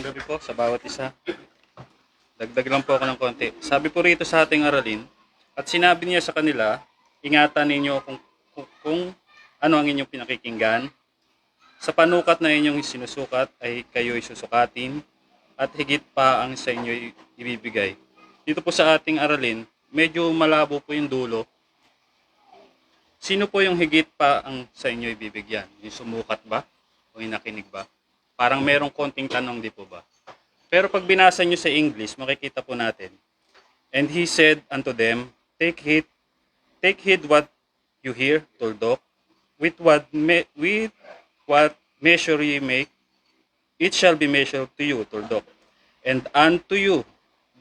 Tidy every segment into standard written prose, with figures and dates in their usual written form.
gabi po sa bawat isa. Dagdag lang po ako ng konti. Sabi po rito sa ating aralin, at sinabi niya sa kanila, ingatan ninyo kung ano ang inyong pinakikinggan. Sa panukat na inyong sinusukat ay kayo'y susukatin at higit pa ang sa inyo ibibigay. Dito po sa ating aralin, medyo malabo po yung dulo. Sino po yung higit pa ang sa inyo ibibigyan? Yung sumukat ba? O yung nakinig ba? Parang merong konting tanong, di po ba? Pero pag binasa nyo sa English, makikita po natin. And he said unto them, take heed what you hear, tuldok. With what measure ye make, it shall be measured to you, tuldok. And unto you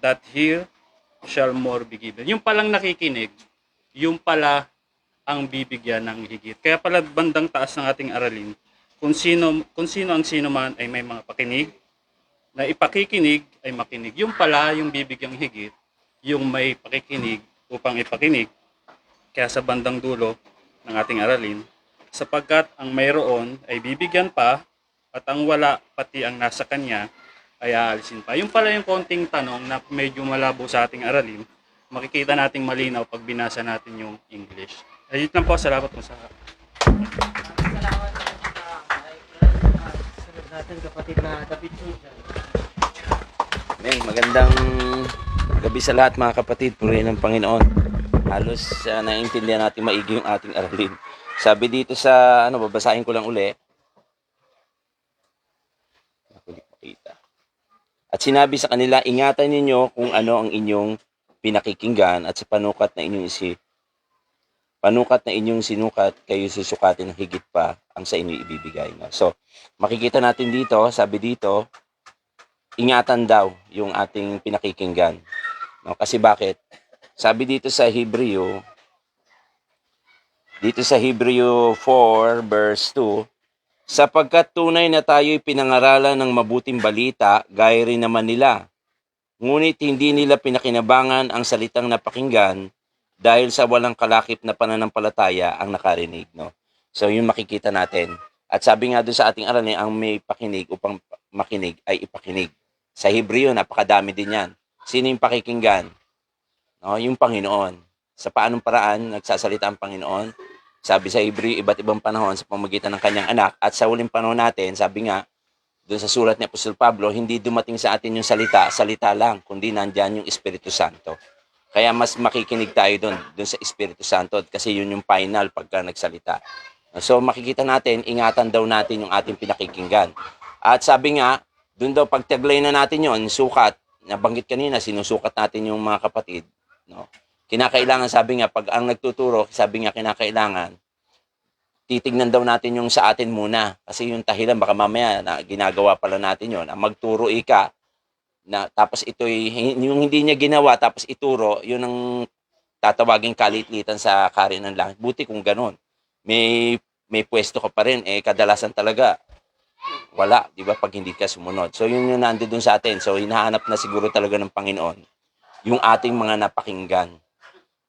that hear shall more be given. Yung palang nakikinig, yung pala ang bibigyan ng higit. Kaya pala bandang taas ng ating aralin, kung sino ang sino man ay may mga pakinig, na ipakikinig ay makinig. Yung pala, yung bibigyang higit, yung may pakikinig upang ipakinig. Kaya sa bandang dulo ng ating aralin, sapagkat ang mayroon ay bibigyan pa, at ang wala, pati ang nasa kanya, ay aalisin pa. Yung pala yung konting tanong na medyo malabo sa ating aralin, makikita nating malinaw pag binasa natin yung English. Ayun lang po, salamat po sa Salamat sunod natin kapatid na David Susan. Magandang gabi sa lahat mga kapatid, purihin ng Panginoon. Halos naiintindihan natin maigi yung ating aralin. Sabi dito sa, babasahin ko lang uli. At sinabi sa kanila, ingatan ninyo kung ano ang inyong pinakikinggan, at sa panukat na inyong sinukat, kayo susukatin ng higit pa ang sa inyo ibibigay. No? So, makikita natin dito, sabi dito, ingatan daw yung ating pinakikinggan. No? Kasi bakit? Sabi dito sa Hebreo 4 verse 2, sapagkat tunay na tayo'y pinangaralan ng mabuting balita, gaya rin naman nila. Ngunit hindi nila pinakinabangan ang salitang napakinggan dahil sa walang kalakip na pananampalataya ang nakarinig. No? So yun makikita natin. At sabi nga doon sa ating aralin, ang may pakinig upang makinig ay ipakinig. Sa Hebreo, napakadami din yan. Sino yung pakikinggan? No, yung Panginoon. Sa paanong paraan nagsasalita ang Panginoon? Sabi sa Hebreo, iba't ibang panahon sa pamamagitan ng kanyang anak. At sa huling panahon natin, sabi nga, doon sa sulat ni Apostol Pablo, hindi dumating sa atin yung salita lang, kundi nandyan yung Espiritu Santo. Kaya mas makikinig tayo doon sa Espiritu Santo kasi yun yung final pagka nagsalita. So makikita natin, ingatan daw natin yung ating pinakikinggan. At sabi nga, doon daw pagtaglay na natin yon, sukat, nabanggit kanina, sinusukat natin yung mga kapatid. No? Kinakailangan, sabi nga, pag ang nagtuturo, sabi nga kinakailangan, titignan daw natin yung sa atin muna. Kasi yung tahilan, baka mamaya na ginagawa pala natin yon. Ang magturo ika, na tapos yung hindi niya ginawa tapos ituro, yun ang tatawaging kalitlitan sa kaharian ng langit. Buti kung gano'n. May pwesto ka pa rin, kadalasan talaga wala, di ba, pag hindi ka sumunod. So yun yung nandoon sa atin. So hinahanap na siguro talaga ng Panginoon yung ating mga napakinggan.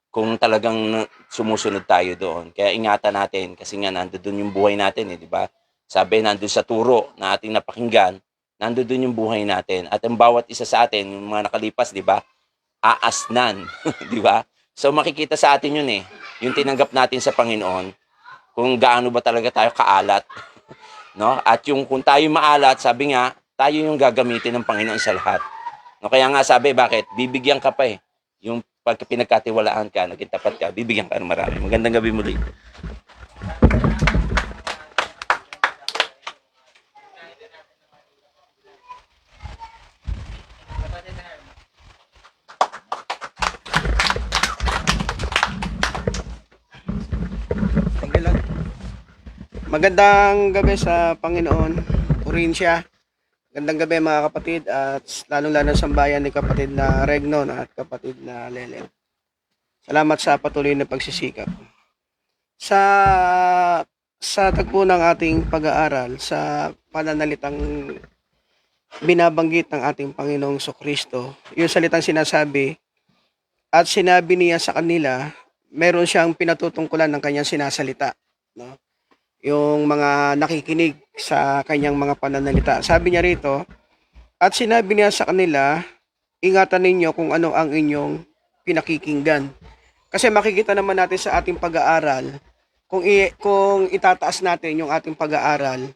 Kung talagang sumusunod tayo doon. Kaya ingatan natin kasi nga nandoon yung buhay natin, di ba? Sabi nandoon sa turo na ating napakinggan, nandoon yung buhay natin. At ang bawat isa sa atin, yung mga nakalipas, di ba? Aasnan, di ba? So makikita sa atin yun yung tinanggap natin sa Panginoon, kung gaano ba talaga tayo kaalat. No? At yung kung tayo maalat, sabi nga, tayo yung gagamitin ng Panginoon sa lahat. No? Kaya nga sabi, bakit? Bibigyan ka pa Yung pag pinagkatiwalaan ka, naging tapat ka, bibigyan ka ng marami. Magandang gabi muli. Magandang gabi sa Panginoon. Purihin siya. Magandang gabi mga kapatid at lalong-lalo sa bayan ni kapatid na Regnon at kapatid na Lelen. Salamat sa patuloy na pagsisikap. Sa tagpo ng ating pag-aaral sa pananalitang binabanggit ng ating Panginoong Kristo, yung salitang sinasabi, at sinabi niya sa kanila, meron siyang pinatutungkulan ng kanyang sinasalita. No? Yung mga nakikinig sa kanyang mga pananalita. Sabi niya rito, At sinabi niya sa kanila, ingatan ninyo kung ano ang inyong pinakikinggan. Kasi makikita naman natin sa ating pag-aaral, kung itataas natin yung ating pag-aaral,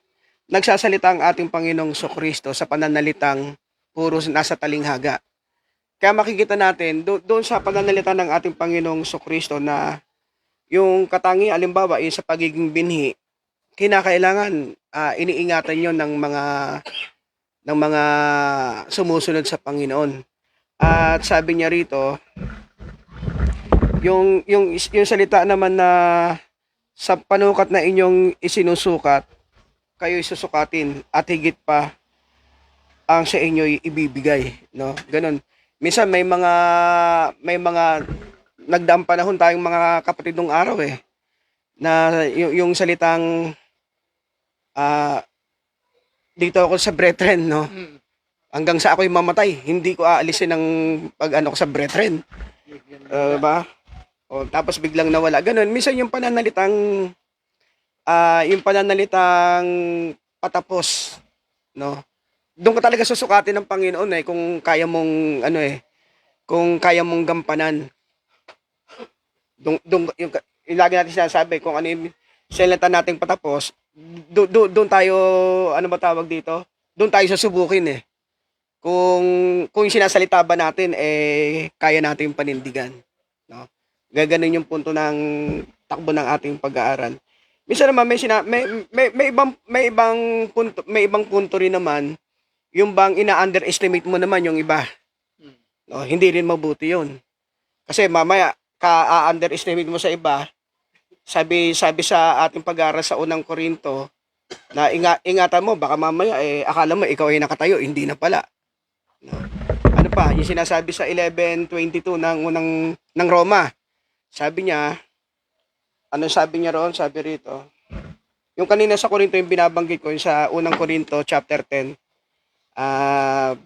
nagsasalita ang ating Panginoong Kristo sa pananalitang puro nasa talinghaga. Kaya makikita natin doon sa pananalita ng ating Panginoong Kristo na yung katangian, alimbawa, yung sa pagiging binhi, kinakailangan iniingatan yon ng mga sumusunod sa Panginoon. At sabi niya rito, yung salita naman na sa panukat na inyong isinusukat, kayo'y susukatin at higit pa ang sa inyo'y ibibigay, no? Ganun. Minsan may mga nagdaang panahon tayong mga kapatid nung araw na yung salitang dito ako sa brethren, no? Hanggang sa ako'y mamatay, hindi ko aalisin ang pag-ano ko sa brethren. Ba? O, tapos biglang nawala. Ganun. Minsan yung pananalitang patapos, no? Doon ka talaga susukatin ng Panginoon kung kaya mong kung kaya mong gampanan. Yung lagi natin sinasabi kung ano yung salita nating patapos, doon tayo, ano ba tawag dito? Doon tayo susubukin Kung yung sinasalita ba natin kaya natin panindigan, no? Gaganon yung punto ng takbo ng ating pag-aaral. Minsan naman may ibang punto rin naman, yung bang ina-underestimate mo naman yung iba. No, hindi rin mabuti 'yun. Kasi mamaya ka-underestimate mo sa iba. Sabi sa ating pag-aaral sa unang Korinto na ingatan mo baka mamaya akala mo ikaw ay nakatayo, hindi na pala. No. Ano pa, yung sinasabi sa 11:22 ng Roma. Sabi niya, ano sabi niya roon? Sabi rito, yung kanina sa Korinto yung binabanggit ko, yung sa unang Korinto chapter 10,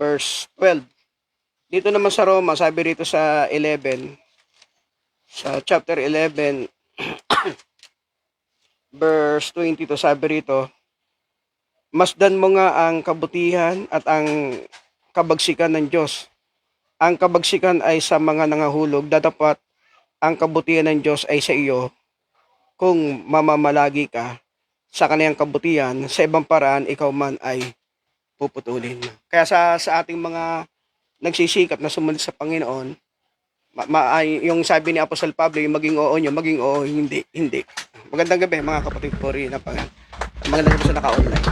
verse 12. Dito naman sa Roma, sabi rito sa 11, sa chapter 11, verse 22, sabi rito, masdan mo nga ang kabutihan at ang kabagsikan ng Diyos. Ang kabagsikan ay sa mga nangahulog, dadapat ang kabutihan ng Diyos ay sa iyo kung mamamalagi ka sa kaniyang kabutihan, sa ibang paraan ikaw man ay puputulin. Kaya sa ating mga nagsisikap na sumunod sa Panginoon, yung sabi ni Apostol Pablo, yung maging oo nyo, maging oo, hindi. Magandang gabi mga kapatid ko rin na Panginoon. Magandang gabi sa naka-online.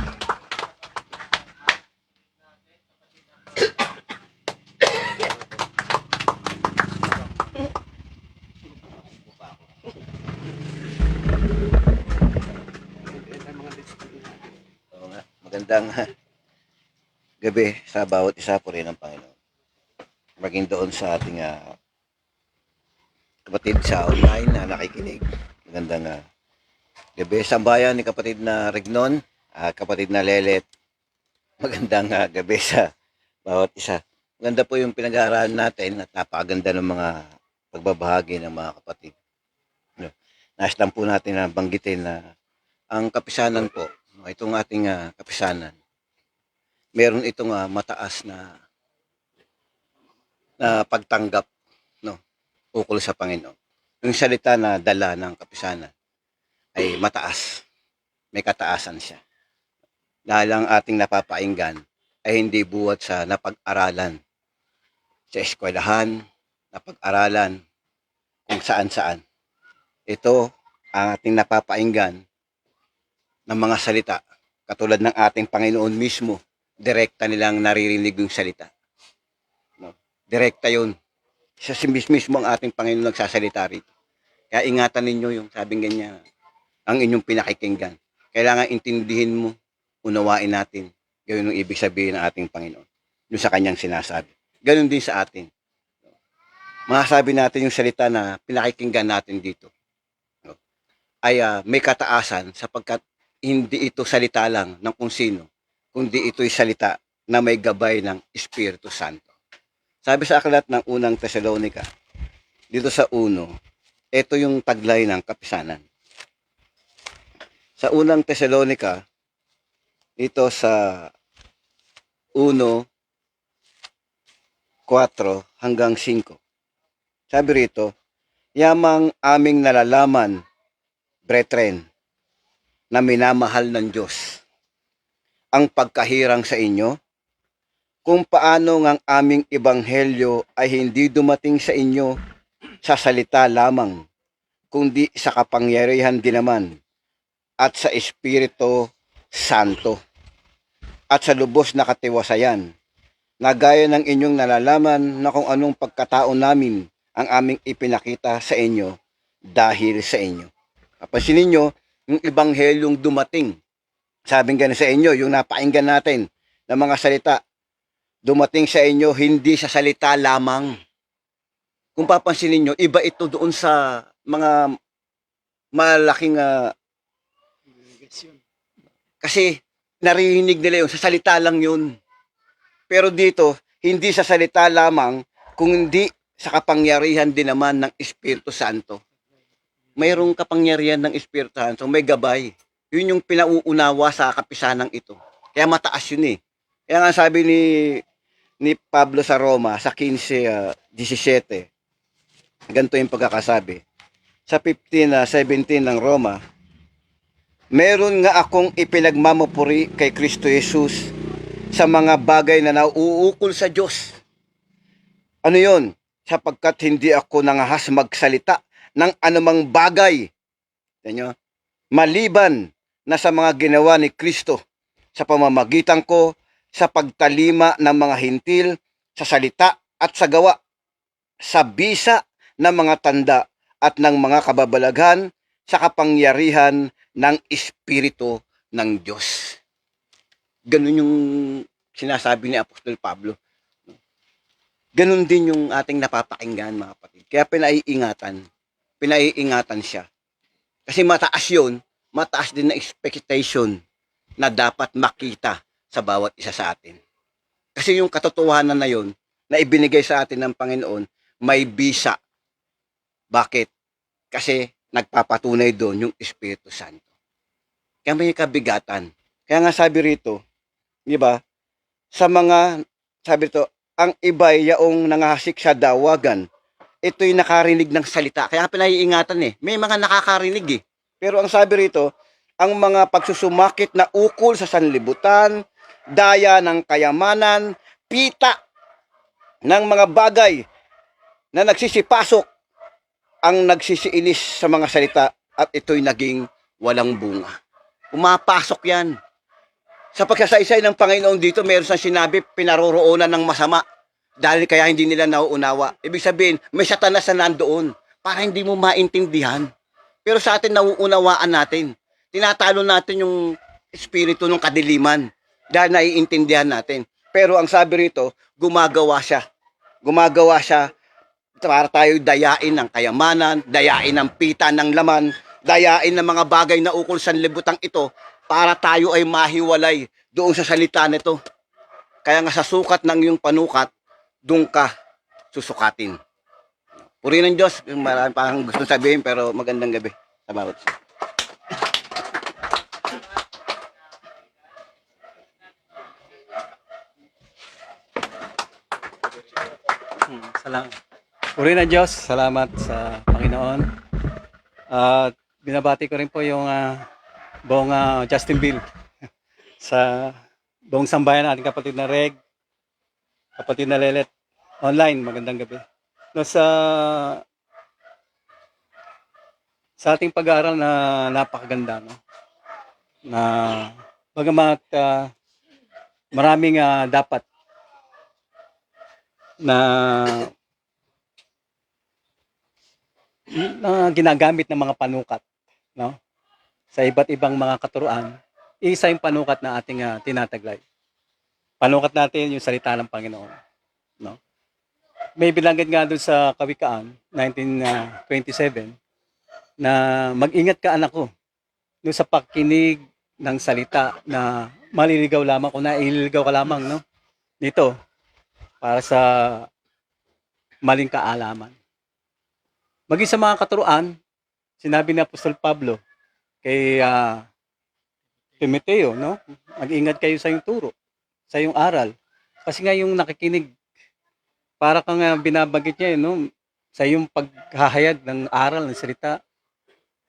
Oo nga. Magandang gabi sa bawat isa po rin ng Panginoon. Maging doon sa ating kapatid sa online na nakikinig. Magandang gabi sa bayan ni kapatid na Regnon, kapatid na Lelet. Magandang gabi sa bawat isa. Maganda po yung pinag-aaralan natin at napakaganda ng mga pagbabahagi ng mga kapatid. Nais lang po natin na banggitin na ang kapisanan po, itong ating kapisanan, meron itong mataas na pagtanggap, no, ukol sa Panginoon. Yung salita na dala ng kapisanan ay mataas. May kataasan siya. Dahil ang ating napapainggan ay hindi buwat sa napag-aralan, sa eskwelahan, napag-aralan, kung saan-saan. Ito ang ating napapainggan ng mga salita. Katulad ng ating Panginoon mismo, direkta nilang naririnig yung salita. No? Direkta yun. Siya si mismo ang ating Panginoon nagsasalita rito. Kaya ingatan ninyo yung sabing ganyan, ang inyong pinakikinggan. Kailangan intindihin mo, unawain natin, gawin yung ibig sabihin ng ating Panginoon. Yung sa kanyang sinasabi. Ganun din sa atin. Masasabi natin yung salita na pinakikinggan natin dito. No? Ay may kataasan sapagkat hindi ito salita lang ng kung sino, kundi ito'y salita na may gabay ng Espiritu Santo. Sabi sa aklat ng unang Tesalonica, dito sa 1, ito yung taglay ng kapisanan. Sa unang Tesalonica, ito sa 1, 4 hanggang 5. Sabi rito, yamang aming nalalaman, brethren, na minamahal ng Diyos, ang pagkahirang sa inyo, kung paano ang aming ebanghelyo ay hindi dumating sa inyo sa salita lamang, kundi sa kapangyarihan din naman at sa Espiritu Santo at sa lubos na katiwasayan, na gaya ng inyong nalalaman na kung anong pagkatao namin ang aming ipinakita sa inyo dahil sa inyo. Kapansin ninyo, yung ebanghelyong dumating, sabing gano'n sa inyo, yung napainggan natin ng mga salita, dumating sa inyo hindi sa salita lamang. Kung papansin ninyo, iba ito doon sa mga malaking kasi narinig nila yun, sa salita lang yun. Pero dito, hindi sa salita lamang, kundi sa kapangyarihan din naman ng Espiritu Santo. Mayroong kapangyarihan ng Espiritu Santo, may gabay. Yun yung pinauunawa sa kapisanang ito. Kaya mataas yun eh. Kaya nga sabi ni Pablo sa Roma, sa 15:17, ganito yung pagkakasabi. Sa 15:17 ng Roma, meron nga akong ipinagmamapuri kay Kristo Jesus sa mga bagay na nauukol sa Diyos. Ano yon? Sapagkat hindi ako nangahas magsalita ng anumang bagay. Tanyo, maliban na sa mga ginawa ni Kristo sa pamamagitan ko sa pagtalima ng mga hintil sa salita at sa gawa, sa bisa ng mga tanda at ng mga kababalaghan sa kapangyarihan ng Espiritu ng Diyos. Ganun yung sinasabi ni Apostol Pablo. Ganun din yung ating napapakinggan, mga kapatid. Kaya pinaiingatan siya. Kasi mataas yun, mataas din na expectation na dapat makita sa bawat isa sa atin. Kasi yung katotohanan na yun, na ibinigay sa atin ng Panginoon, may bisa. Bakit? Kasi nagpapatunay doon yung Espiritu Santo. Kaya may kabigatan. Kaya nga sabi rito, di ba, sabi rito, ang iba'y yaong nangahasik sa dawagan, ito'y nakarinig ng salita. Kaya pinaiingatan eh. May mga nakakarinig eh. Pero ang sabi rito, ang mga pagsusumakit na ukol sa sanlibutan, daya ng kayamanan, pita ng mga bagay na nagsisipasok, ang nagsisiinis sa mga salita at ito'y naging walang bunga. Pumapasok yan. Sa pagsasaysay ng Panginoon dito, meron siyang sinabi, pinaroroonan ng masama dahil kaya hindi nila nauunawa. Ibig sabihin, may satanas na nandoon para hindi mo maintindihan. Pero sa atin, nauunawaan natin. Tinatalo natin yung espiritu ng kadiliman dahil naiintindihan natin. Pero ang sabi rito, gumagawa siya. Gumagawa siya para tayo dayain ng kayamanan, dayain ng pita ng laman, dayain ng mga bagay na ukol sa libutang ito para tayo ay mahiwalay doon sa salita nito. Kaya nga sa sukat ng iyong panukat, doon ka susukatin. Purihin ng Diyos. Marami pa akong gusto sabihin pero magandang gabi sa bawat isa. Salamat. Puri na Diyos, salamat sa Panginoon. At binabati ko rin po yung buong Justinville sa buong sambayan ating kapatid na Reg, kapatid na Lelet, online. Magandang gabi. No, sa ating pag-aaral na napakaganda, no? Na bagamat maraming dapat na ginagamit ng mga panukat, no? Sa iba't ibang mga katuruan, isa yung panukat na ating tinataglay. Panukat natin yung salita ng Panginoon, no? May bilanggit nga doon sa Kawikaan 19:27 na mag-ingat ka anak ko doon sa pakinig ng salita na maliligaw lamang kung naililigaw ka lamang, no? Dito para sa maling kaalaman. Maging sa mga katuruan, sinabi ni Apostol Pablo kay Timoteo, no? Mag-ingat kayo sa iyong turo, sa iyong aral. Kasi nga yung nakikinig, para kang binabagit niya, no? Sa iyong paghahayag ng aral, ng salita,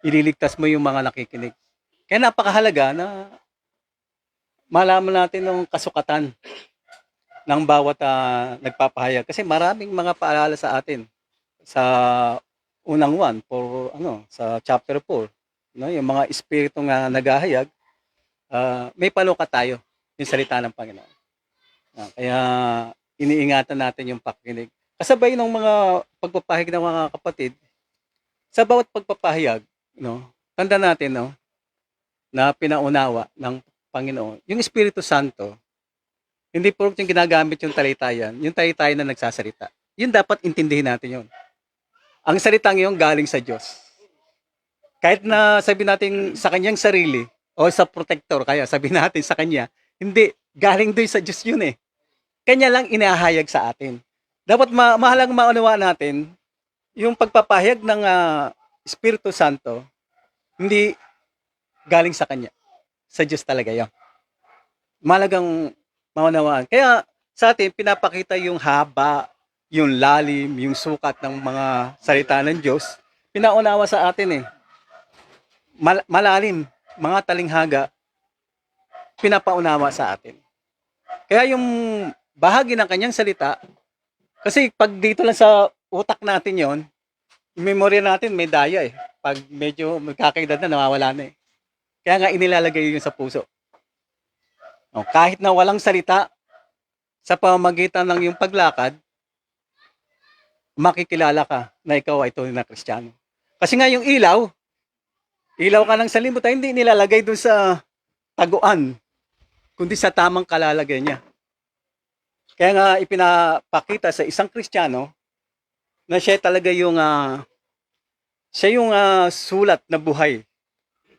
ililigtas mo yung mga nakikinig. Kaya napakahalaga na malaman natin ng kasukatan ng bawat nagpapahayag. Kasi maraming mga paalala sa atin sa unang 1 for sa chapter 4, no, yung mga espiritong naghahayag, may panukat tayo yung salita ng Panginoon. Kaya iniingatan natin yung pakikinig. Kasabay ng mga pagpapahayag ng mga kapatid, sa bawat pagpapahayag, no, tanda natin, no, na pinaunawa ng Panginoon, yung Espiritu Santo, hindi po yung ginagamit yung talitayan na nagsasalita. Yun dapat intindihin natin yun. Ang salitang yun galing sa Diyos. Kahit na sabi natin sa kanyang sarili o sa protector, kaya sabi natin sa kanya, hindi, galing doon sa Diyos yun eh. Kanya lang inahayag sa atin. Dapat mahalang maunawa natin yung pagpapahayag ng Espiritu Santo, hindi galing sa kanya. Sa Diyos talaga yun. Mahalagang maunawaan. Kaya sa atin, pinapakita yung haba, yung lalim, yung sukat ng mga salita ng Diyos. Pinaunawa sa atin eh. Malalim, mga talinghaga, pinapaunawa sa atin. Kaya yung bahagi ng kanyang salita, kasi pag dito lang sa utak natin yon, memory natin may daya eh. Pag medyo magkakaedad na, nawawala na eh. Kaya nga inilalagay yun sa puso. Kahit na walang salita, sa pamamagitan ng iyong paglakad, makikilala ka na ikaw ay tunay na Kristiyano. Kasi nga yung ilaw ka lang sa limutan, hindi nilalagay dun sa taguan, kundi sa tamang kalalagay niya. Kaya nga ipinapakita sa isang Kristiyano na siya talaga yung sulat na buhay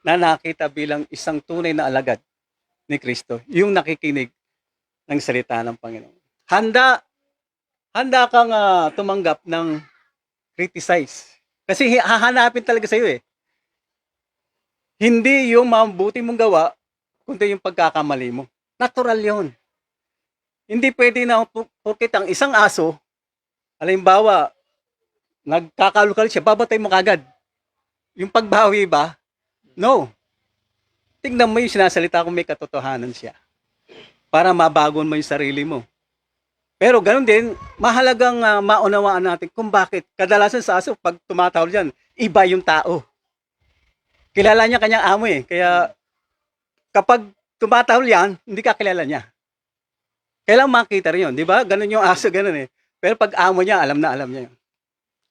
na nakita bilang isang tunay na alagad ni Kristo, yung nakikinig ng salita ng Panginoon. Handa kang tumanggap ng criticize. Kasi hahanapin talaga sa iyo eh. Hindi yung mabuti mong gawa, kundi yung pagkakamali mo. Natural yon. Hindi pwede na porket ang isang aso, halimbawa, nagkakalukal siya, babatay mo kagad. Yung pagbawi ba? No. Tingnan mo yung sinasalita kung may katotohanan siya. Para mabagon mo yung sarili mo. Pero ganun din, mahalagang maunawaan natin kung bakit. Kadalasan sa aso, pag tumatawal dyan, iba yung tao. Kilala niya kanyang amo eh. Kaya kapag tumatawal yan, hindi ka kilala niya. Kailangan makita rin yun, di ba? Ganun yung aso, ganun eh. Pero pag amo niya, alam niya yun.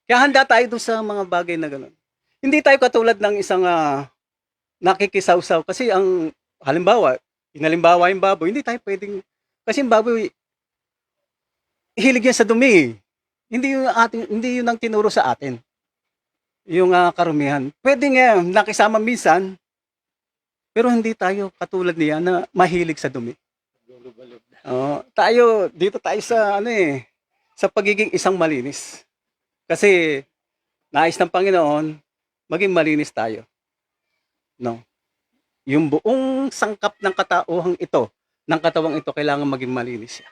Kaya handa tayo doon sa mga bagay na ganun. Hindi tayo katulad ng isang nakikisaw-saw. Kasi halimbawa yung baboy, hindi tayo pwedeng, kasi yung baboy, hilig yan sa dumi. Hindi yun ang tinuro sa atin. Yung karumihan. Pwede nga, nakisama minsan, pero hindi tayo katulad niya na mahilig sa dumi. Dito tayo sa sa pagiging isang malinis. Kasi nais ng Panginoon maging malinis tayo. No. Yung buong sangkap ng katawang ito kailangan maging malinis siya.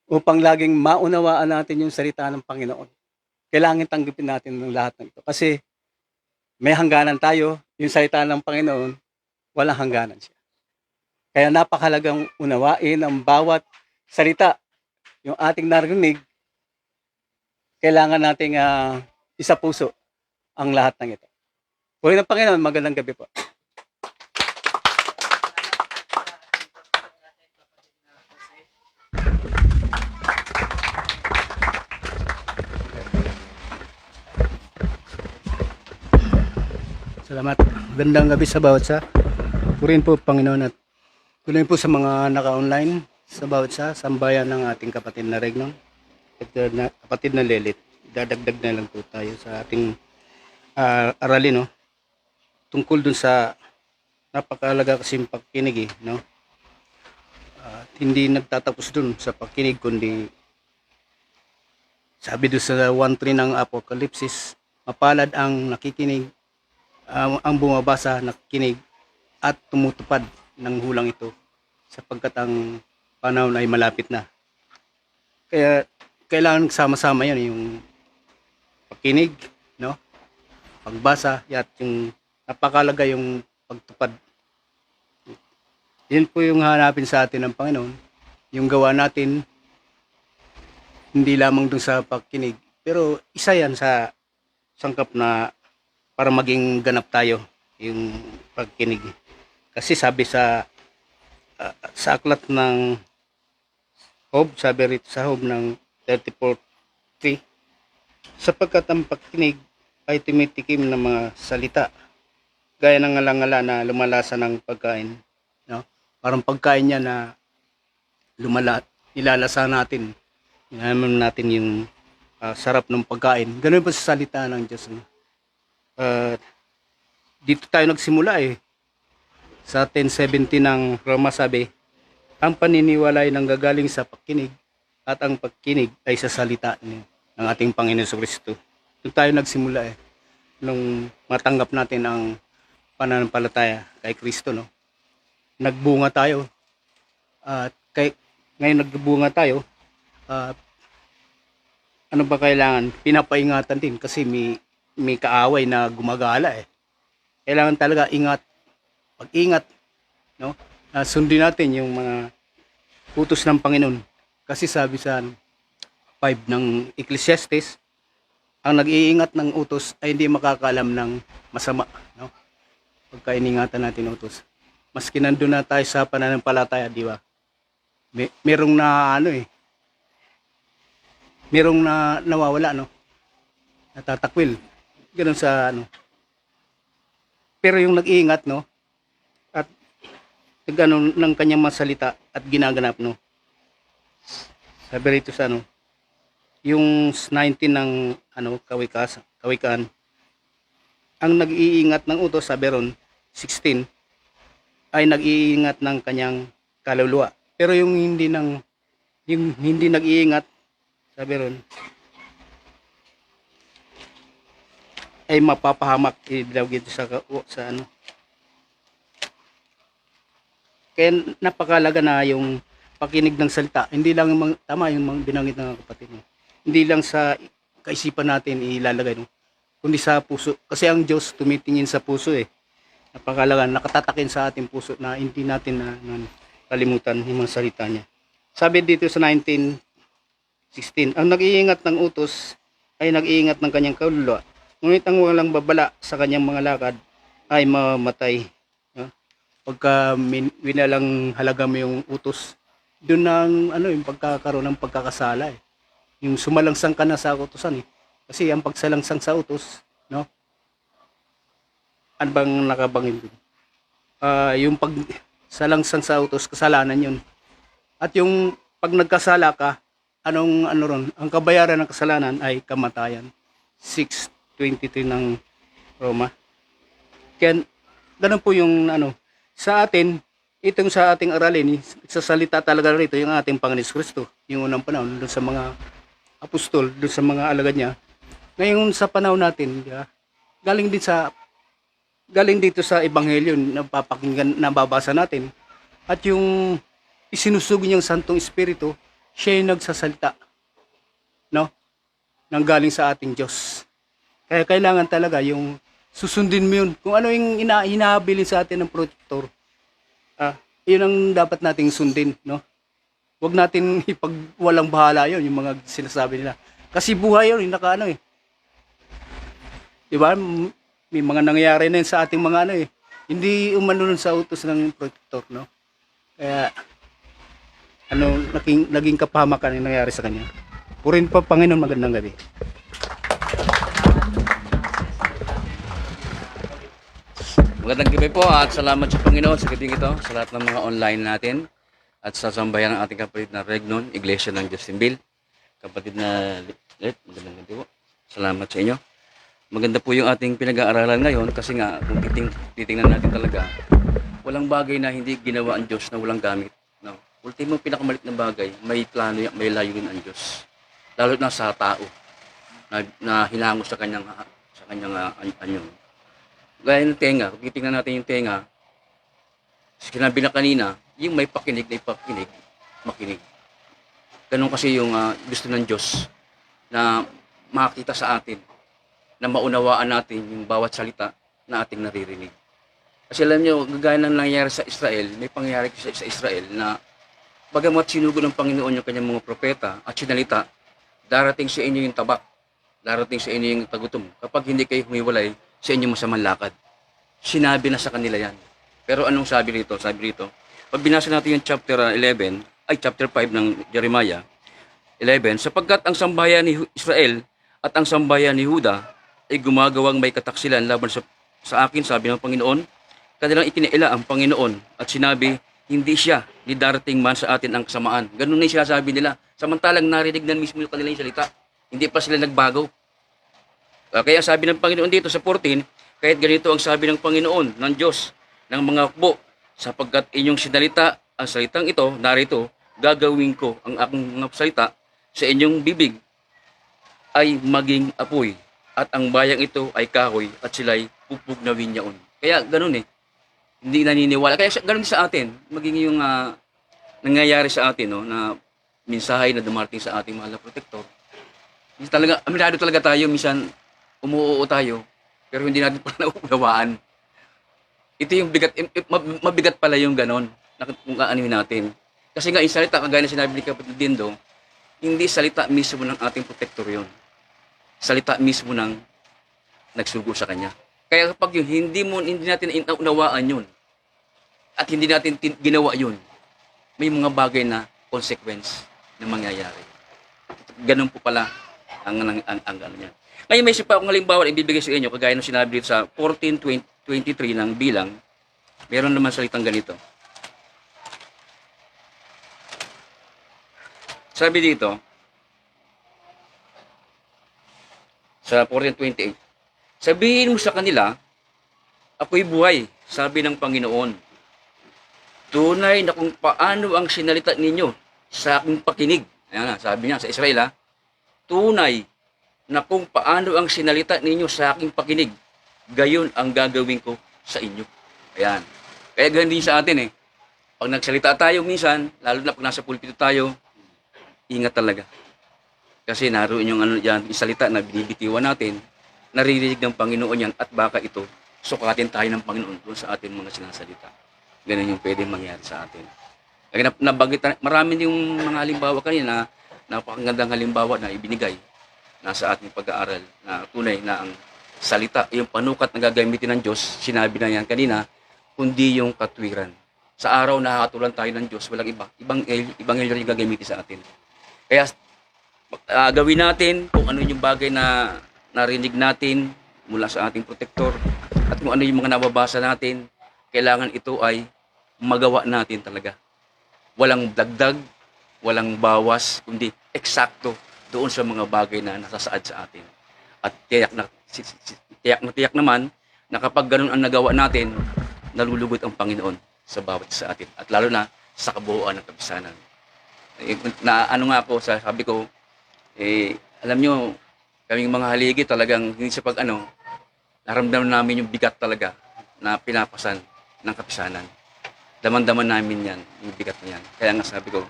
Upang laging maunawaan natin yung salita ng Panginoon. Kailangan tanggapin natin ng lahat ng ito. Kasi may hangganan tayo, yung salita ng Panginoon, walang hangganan siya. Kaya napakahalagang unawain ang bawat salita. Yung ating narinig, kailangan nating isa puso ang lahat ng ito. Puri ng Panginoon, magandang gabi po. Salamat. Gandang gabi sa bawat isa. Purihin po Panginoon at tuloy po sa mga naka-online sa bawat isa, sambayan ng ating kapatid na Regnon at kapatid na Lelit. Dadagdag na lang po tayo sa ating aralin, no? Tungkol dun sa napakahalaga kasing pagkinig, no? At hindi nagtatapos dun sa pagkinig, kundi sabi dun sa 1:3 ng Apokalipsis, mapalad ang nakikinig, ang bumabasa, nakikinig at tumutupad ng hulang ito sapagkat ang panahon ay malapit na. Kaya kailangan sama-sama yan, yung pakinig, no? Pagbasa, at yung napakalaga yung pagtupad. Yan po yung hanapin sa atin ng Panginoon. Yung gawa natin, hindi lamang dun sa pakinig, pero isa yan sa sangkap na para maging ganap tayo, yung pagkinig. Kasi sabi sa aklat ng Job, sabi rito sa Job ng 34:3, sapagkat ang pakinig ay tumitikim ng mga salita, gaya ng ngalangala na lumalasa ng pagkain. No? Parang pagkain niya na ilalasa natin. Inaman natin yung sarap ng pagkain. Ganun pa sa salita ng Diyos. No? Dito tayo nagsimula eh. Sa 10:17 ng Roma sabi, ang paniniwala ay nanggagaling sa pakinig at ang pakinig ay sa salita ng ating Panginoon Kristo. Doon tayo nagsimula eh. Nung matanggap natin ang pananampalataya kay Kristo, no? Nagbunga tayo. At ngayon nagbunga tayo, ano ba kailangan? Pinapaingatan din kasi may kaaway na gumagala eh. Kailangan talaga pag-ingat, no? Sundin natin yung mga utos ng Panginoon. Kasi sabi sa 5 ng Ecclesiastes, ang nag-iingat ng utos ay hindi makakaalam ng masama, no? Pagka iningatan natin ang utos. Maski nandun na tayo sa pananampalataya, di ba? Merong merong nawawala, no? Natatakwil. Ganun sa Pero yung nag-iingat, no? At ganun ng kanyang masalita at ginaganap, no? Sabi rito sa yung 19 ng kawikaan, ang nag-iingat ng utos, sabi ron 16, ay nag-iingat ng kanyang kaluluwa. Pero yung hindi nag-iingat, sabi ron, ay mapapahamak, ibilawag ito sa Kaya napakalaga na yung pakinig ng salita. Hindi lang tama yung mga binanggit ng kapatid mo. Hindi lang sa kaisipan natin ilalagay, no? Kundi sa puso. Kasi ang Diyos tumitingin sa puso eh. Napakalaga, nakatatakin sa ating puso na hindi natin na kalimutan yung mga salita niya. Sabi dito sa 19:16, ang nag-iingat ng utos ay nag-iingat ng kanyang kaluluwa. Ngunit ang walang babala sa kanyang mga lakad ay mamatay. Pagka winalang halaga mo yung utos, doon ang yung pagkakaroon ng pagkakasala eh. Yung sumalangsang ka na sa utosan eh. Kasi ang pagsalangsang sa utos, no? Ano bang nakabangin doon? Yung pagsalangsang sa utos, kasalanan yun. At yung pag nagkasala ka, ron? Ang kabayaran ng kasalanan ay kamatayan. 6:23 ng Roma. Kaya ganun po yung sa atin, itong sa ating aralin, sa salita talaga rito yung ating Panginoon Kristo. Yung unang panahon, doon sa mga apostol, doon sa mga alagad niya. Ngayon sa panahon natin, galing dito sa ebanghelyo na papakinggan, nababasa natin. At yung isinusugo niyang Santong Espiritu, siya yung nagsasalita, no? Nang galing sa ating Diyos. Kaya kailangan talaga yung susundin mo yun. Kung ano yung hinahabilin sa atin ng protector, yun ang dapat nating sundin, no? Huwag natin ipagwalang bahala yun, yung mga sinasabi nila. Kasi buhay yun, diba? May mga nangyayari na yun sa ating mga hindi umanunod sa utos ng protector, no? Kaya, naging kapahamakan yung nangyari sa kanya. Purin pa, Panginoon, magandang gabi. Magandang gabi po at salamat sa Panginoon sa gabing ito, sa lahat ng mga online natin at sa sambayan ng ating kapatid na Regnon, Iglesia ng Justinville. Kapatid na Let, magandang gabi po. Salamat sa inyo. Maganda po yung ating pinag-aaralan ngayon kasi nga kung titingnan natin talaga, walang bagay na hindi ginawa ang Diyos na walang gamit. No? Ultimo pinakamalit na bagay, may plano, may layunin ang Diyos. Lalo na sa tao na hinango sa kanyang anyo. Gaya ng tenga, kung titingnan natin yung tenga, sinabi na kanina, yung may pakinig na ipakinig, makinig. Ganun kasi yung gusto ng Diyos na makita sa atin, na maunawaan natin yung bawat salita na ating naririnig. Kasi alam nyo, gagaya ng nangyayari sa Israel, may pangyayari sa Israel na bagamat sinugo ng Panginoon yung kanyang mga propeta at sinalita, darating sa inyo yung tabak, darating sa inyo yung tagutom. Kapag hindi kayo humiwalay sa inyong masamang lakad. Sinabi na sa kanila yan. Pero anong sabi rito? Sabi rito, pag binasa natin yung chapter 5 ng Jeremiah 11, sapagkat ang sambahayan ni Israel at ang sambahayan ni Huda ay gumagawang may kataksilan laban sa akin, sabi ng Panginoon, kanilang itinaila ang Panginoon at sinabi, hindi siya ni darating man sa atin ang kasamaan. Ganun na yung sinasabi nila. Samantalang narinig na mismo yung kanilang salita. Hindi pa sila nagbago. Kaya sabi ng Panginoon dito sa 14, kahit ganito ang sabi ng Panginoon, ng Diyos, ng mga hukbo, sapagkat inyong sinalita ang salitang ito, narito, gagawin ko ang aking mga salita sa inyong bibig ay maging apoy at ang bayang ito ay kahoy at sila'y pupugnawin niyaon. Kaya ganun hindi naniniwala. Kaya ganun din sa atin, maging yung nangyayari sa atin, no, na mensahe na dumarating sa ating mahal na protector. Talaga, aminado talaga tayo, minsan umuoo tayo, pero hindi natin pala nauunawaan. Ito yung bigat, mabigat pala yung ganon, na kung aanuhin natin. Kasi nga, yung salita, kagaya na sinabi ni Kapatid Dindo, hindi salita mismo ng ating protector yon. Salita mismo ng nagsugo sa kanya. Kaya kapag hindi natin inaunawaan yun, at hindi natin ginawa yun, may mga bagay na consequence na mangyayari. Ganun po pala ang ano niya. Ngayon may isa pa akong halimbawa na ibibigay sa inyo, kagaya ng sinabi dito sa 14:23 ng bilang, meron naman salitang ganito. Sabi dito, sa 14:28, sabihin mo sa kanila, ako'y buhay, sabi ng Panginoon. Tunay na kung paano ang sinalita ninyo sa aking pakinig. Ayan na, sabi niya sa Israel, tunay na kung paano ang sinalita ninyo sa aking pakinig, gayon ang gagawin ko sa inyo. Ayan. Kaya ganun din sa atin Pag nagsalita tayo minsan, lalo na pag nasa pulpito tayo, ingat talaga. Kasi naroon yung yung salita na binibitiwan natin, naririnig ng Panginoon yan at baka ito, sukatin tayo ng Panginoon doon sa ating mga sinasalita. Ganun yung pwedeng mangyari sa atin. Kaya marami yung mga halimbawa kanina, napakagandang halimbawa na ibinigay na sa ating pag-aaral na tunay na ang salita, yung panukat na gagamitin ng Diyos, sinabi na yan kanina, kundi yung katwiran. Sa araw na nakakatulan tayo ng Diyos, walang iba. Ibang yung gagamitin sa atin. Kaya gawin natin kung ano yung bagay na narinig natin mula sa ating protector at kung ano yung mga nababasa natin, kailangan ito ay magawa natin talaga. Walang dagdag, walang bawas, kundi eksakto doon sa mga bagay na nasasaad sa atin. At tiyak naman na kapag ganun ang nagawa natin, nalulugod ang Panginoon sa bawat sa atin. At lalo na sa kabuuan ng kapisanan. Sabi ko, alam nyo, kaming mga haligi talagang hindi sa naramdaman namin yung bigat talaga na pinapasan ng kapisanan. Daman-daman namin yan, yung bigat na yan. Kaya nga sabi ko,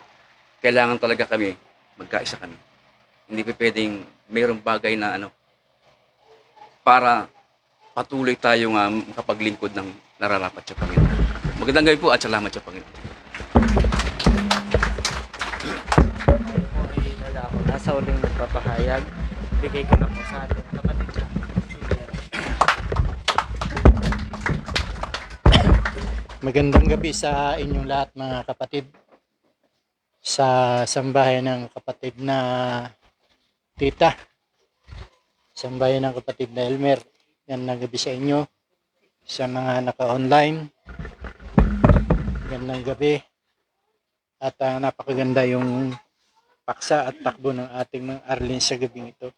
kailangan talaga kami, magkaisa kami. Hindi pa pwedeng mayroong bagay na para patuloy tayo nga makapaglingkod ng nararapat sa Panginoon. Magandang gabi po at salamat sa Panginoon. Nasa uling magpapahayag, bigay ko na po sa ating kapatid na Magandang gabi sa inyong lahat mga kapatid. Sa sambahay ng kapatid na Tita, sambahay ng kapatid na Elmer, yan na gabi sa inyo. Sa mga naka-online, magandang gabi. At napakaganda yung paksa at takbo ng ating mga Arlene sa gabing ito.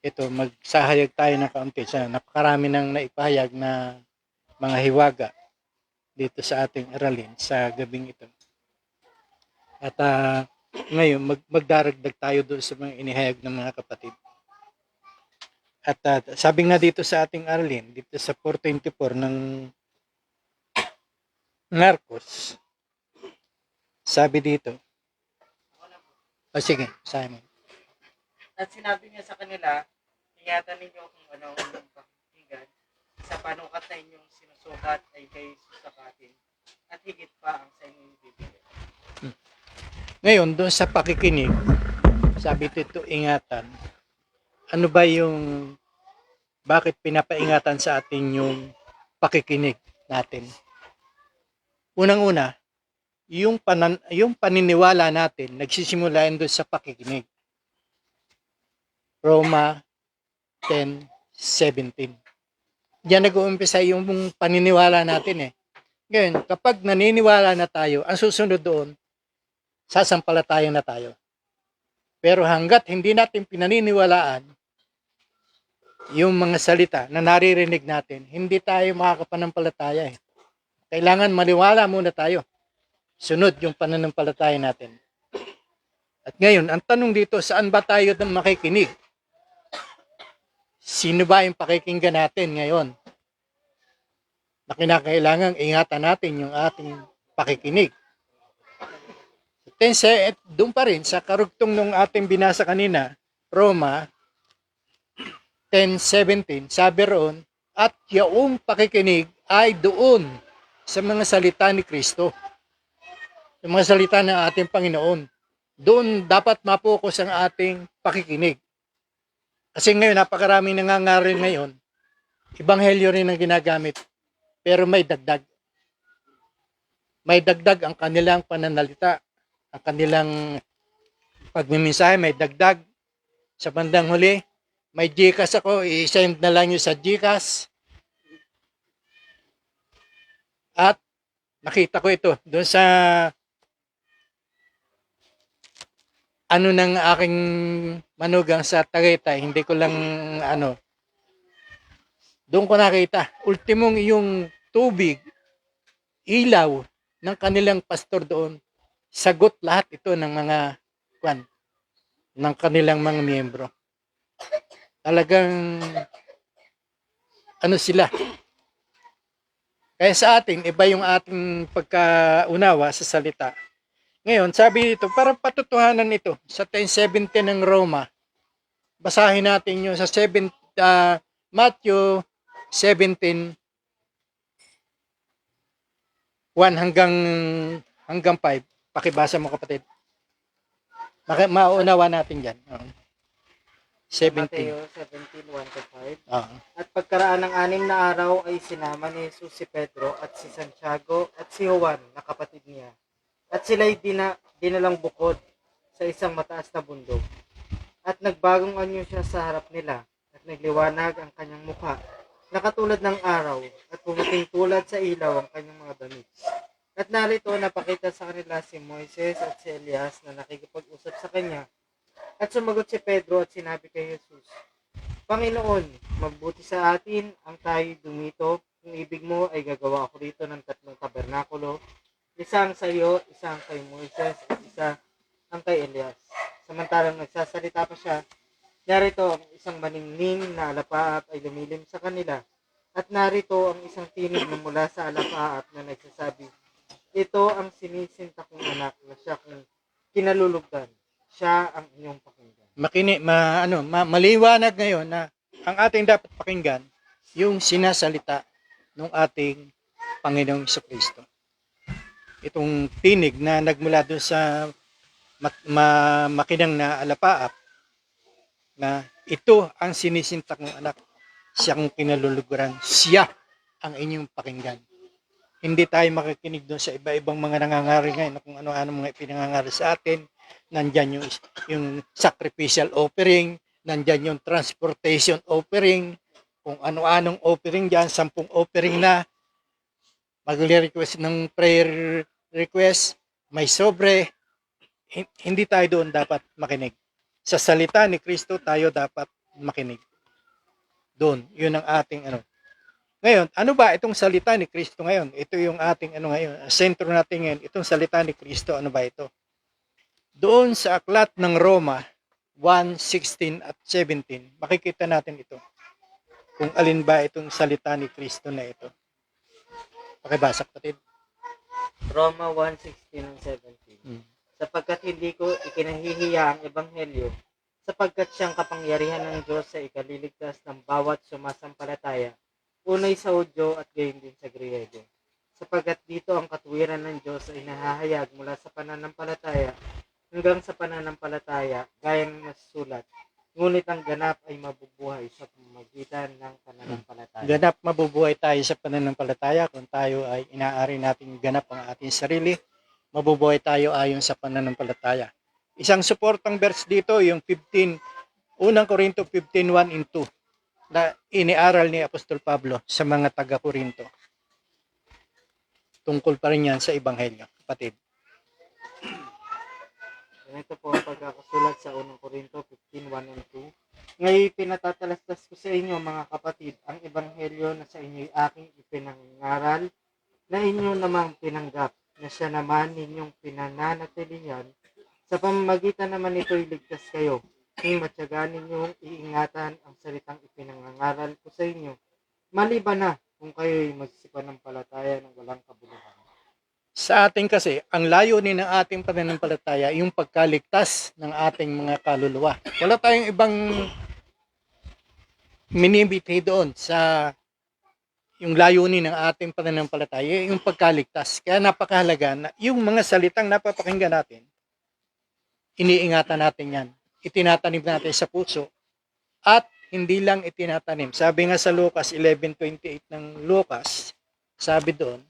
Ito, magsahayag tayo ng kaunti. Napakarami nang naipahayag na mga hiwaga dito sa ating aralin sa gabing ito. At ngayon, magdaragdag tayo doon sa mga inihayag ng mga kapatid. At sabi nga dito sa ating aralin, dito sa 4:24 ng Marcos, sabi dito, O sige, Simon. At sinabi niya sa kanila, ingatan ninyo kung ano ang inyong pakinggan. Sa panukat na inyong sinusukat ay kayo susakatin. At higit pa ang sa inyong bibigyan. Ngayon, doon sa pakikinig, sabi dito, ingatan. Ano ba yung, bakit pinapaingatan sa atin yung pakikinig natin? Unang-una, yung paniniwala natin, nagsisimula yun doon sa pakikinig. Roma 10:17. Diyan nag-uumpisa yung paniniwala natin eh. Ngayon, kapag naniniwala na tayo, ang susunod doon, sasampalataya na tayo. Pero hanggat hindi natin pinaniniwalaan yung mga salita na naririnig natin, hindi tayo makakapanampalataya eh. Kailangan maniwala muna tayo. Sunod yung pananampalataya natin. At ngayon, ang tanong dito, saan ba tayo makikinig? Sino ba yung pakikinggan natin ngayon? Na kinakailangang ingatan natin yung ating pakikinig. Doon pa rin sa karugtong nung ating binasa kanina, Roma 10:17, sabi roon, at yung pakikinig ay doon sa mga salita ni Kristo. Sa mga salita ng ating Panginoon. Doon dapat mapokus ang ating pakikinig. Kasi ngayon, napakaraming nangangaral ngayon, ebanghelyo rin ang ginagamit, pero may dagdag. May dagdag ang kanilang pananalita, ang kanilang pagmimisahe, may dagdag. Sa bandang huli, may GCash ako, i-send na lang nyo sa GCash. At nakita ko ito doon sa ano ng aking manugang sa Tagaytay, hindi ko lang doon ko nakita, ultimong yung tubig, ilaw ng kanilang pastor doon, sagot lahat ito ng mga ng kanilang mga miyembro. Talagang sila. Kaya sa atin, iba yung ating pagkaunawa sa salita. Ngayon, sabi dito, para patutuhanan ito, sa 10:17 ng Roma, basahin natin yung sa Matthew 17:1 hanggang 5. Pakibasa mo kapatid. Maunawa natin dyan. 17. Mateo 17:1-5. Uh-huh. At pagkaraan ng 6 na araw ay sinama ni Jesus si Pedro at si Santiago at si Juan na kapatid niya. At sila'y dinalang bukod sa isang mataas na bundok. At nagbagong anyo siya sa harap nila at nagliwanag ang kanyang mukha na katulad ng araw at pumating tulad sa ilaw ang kanyang mga damit. At narito napakita sa kanila si Moises at si Elias na nakikipag-usap sa kanya. At sumagot si Pedro at sinabi kay Jesus, Panginoon, mabuti sa atin ang tayo dumito. Kung ibig mo ay gagawa ako rito ng 3 tabernakulo. Isang sa iyo, isang kay Moises, at isa ang kay Elias. Samantalang nagsasalita pa siya, narito ang isang maningning na alapaap ay lumilim sa kanila. At narito ang isang tinig na mula sa alapaap na nagsasabi, ito ang sinisinta kong anak na siya kung kinalulugdan. Siya ang inyong pakinggan. Maliwanag ngayon na ang ating dapat pakinggan yung sinasalita ng ating Panginoong Jesucristo. Itong tinig na nagmula doon sa makinang na alapaap na ito ang sinisinta kong anak, siya kung kinaluluguran, siya ang inyong pakinggan. Hindi tayo makikinig doon sa iba-ibang mga nangangaral ngayon na kung ano-ano mga ipinangangaral sa atin. Nandyan yung sacrificial offering, nandyan yung transportation offering, kung ano-anong offering dyan, 10 offering na, mag-request ng prayer request, may sobre, hindi tayo doon dapat makinig. Sa salita ni Kristo tayo dapat makinig. Doon, yun ang ating Ngayon, ano ba itong salita ni Kristo ngayon? Ito yung ating ngayon, sentro natin ngayon, itong salita ni Kristo, ano ba ito? Doon sa aklat ng Roma 1:16 at 17, makikita natin ito. Kung alin ba itong salita ni Kristo na ito. Pakibasa, kapatid. Roma 1:16 and 17. sapagkat hindi ko ikinahihiya ang ebanghelyo, sapagkat siyang kapangyarihan ng Diyos sa ikaliligtas ng bawat sumasampalataya, unay sa Hudyo at gayon din sa Griego. Sapagkat dito ang katuwiran ng Diyos ay nahahayag mula sa pananampalataya hanggang sa pananampalataya, gaya ng nasusulat. Ngunit ang ganap ay mabubuhay sa pamamagitan ng pananampalataya. Ganap mabubuhay tayo sa pananampalataya kung tayo ay inaari nating ganap ang ating sarili. Mabubuhay tayo ayon sa pananampalataya. Isang suportang verse dito, yung 1 Korinto 15:1 and 2 na iniaral ni Apostol Pablo sa mga taga-Korinto. Tungkol pa rin yan sa Ebanghelyo, kapatid. Ganito po ang pagkakasulat sa 1 Korinto 15:1 and 2. Ngayon pinatatalastas ko sa inyo mga kapatid ang ebanghelyo na sa inyo'y aking ipinangaral, na inyo namang tinanggap, na siya naman ninyong pinananatilihan. Sa pamamagitan naman nito'y ligtas kayo, kung matyaga ninyong iingatan ang salitang ipinangangaral ko sa inyo, maliban na kung kayo'y magsipanampalataya ng walang kabuluhan. Sa atin kasi, ang layunin ng ating pananampalataya yung pagkaligtas ng ating mga kaluluwa. Wala tayong ibang minimiti doon sa yung layunin ng ating pananampalataya, yung pagkaligtas. Kaya napakahalaga na yung mga salitang napapakinggan natin, iniingatan natin yan. Itinatanim natin sa puso at hindi lang itinatanim. Sabi nga sa Lucas 11:28 ng Lucas, sabi doon,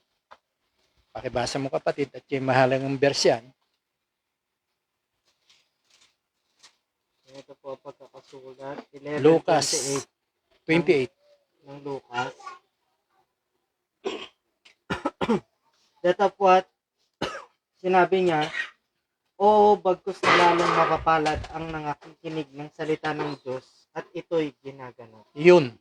pakibasa mo kapatid at yung mahalagang verse yan. Ito po ang pagkakasulat. Lucas 28. Ng Lucas. Datapwat, sinabi niya, "Oo, bagkus na lalong mapapalad ang nangakikinig ng salita ng Diyos at ito'y ginaganap." Yun.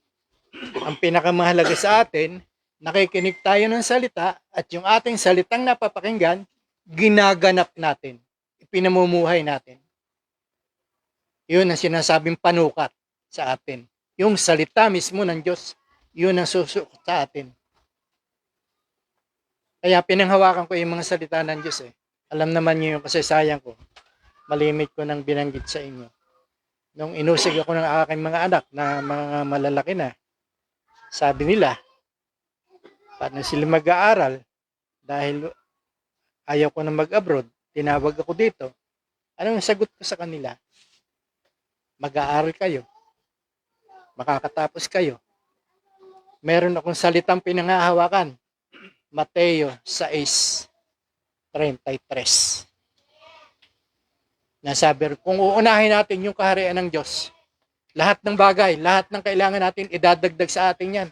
Ang pinakamahalaga sa atin, nakikinig tayo ng salita at yung ating salitang napapakinggan, ginaganap natin. Ipinamumuhay natin. Yun ang sinasabing panukat sa atin. Yung salita mismo ng Diyos, yun ang susuot sa atin. Kaya pinanghawakan ko yung mga salita ng Diyos eh. Alam naman niyo yung kasaysayan ko. Malimit ko nang binanggit sa inyo. Nung inusig ako ng aking mga anak na mga malalaki na, sabi nila, paano sila mag-aaral dahil ayaw ko na mag-abroad, tinawag ako dito. Anong sagot ko sa kanila? Mag-aaral kayo. Makakatapos kayo. Meron akong salitang pinanghahawakan. Mateo 6:33. Nasabi, kung uunahin natin yung kaharian ng Diyos, lahat ng bagay, lahat ng kailangan natin, idadagdag sa atin yan.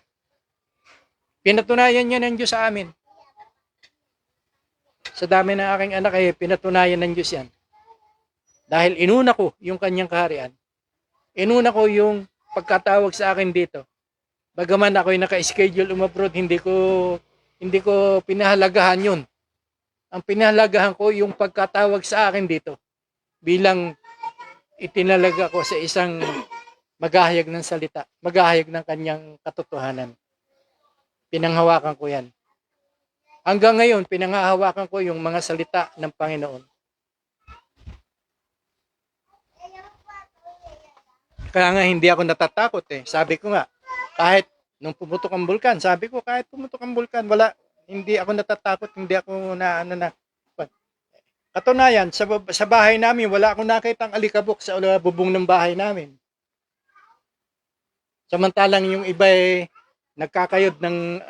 Pinatunayan niya ng Diyos sa amin. Sa dami ng aking anak, pinatunayan ng Diyos yan. Dahil inuna ko yung kanyang kaharian. Inuna ko yung pagkatawag sa akin dito. Bagaman ako'y naka-schedule umabroad, hindi ko pinahalagahan yun. Ang pinahalagahan ko yung pagkatawag sa akin dito. Bilang itinalaga ko sa isang maghahayag ng salita, maghahayag ng kanyang katotohanan. Pinanghawakan ko yan. Hanggang ngayon, pinanghahawakan ko yung mga salita ng Panginoon. Kaya nga hindi ako natatakot eh. Sabi ko nga, kahit nung pumutok ang bulkan, sabi ko kahit pumutok ang bulkan, hindi ako natatakot, hindi ako na. Katunayan, sa bahay namin, wala akong nakitang alikabok sa bubong ng bahay namin. Samantalang yung iba nagkakayod ng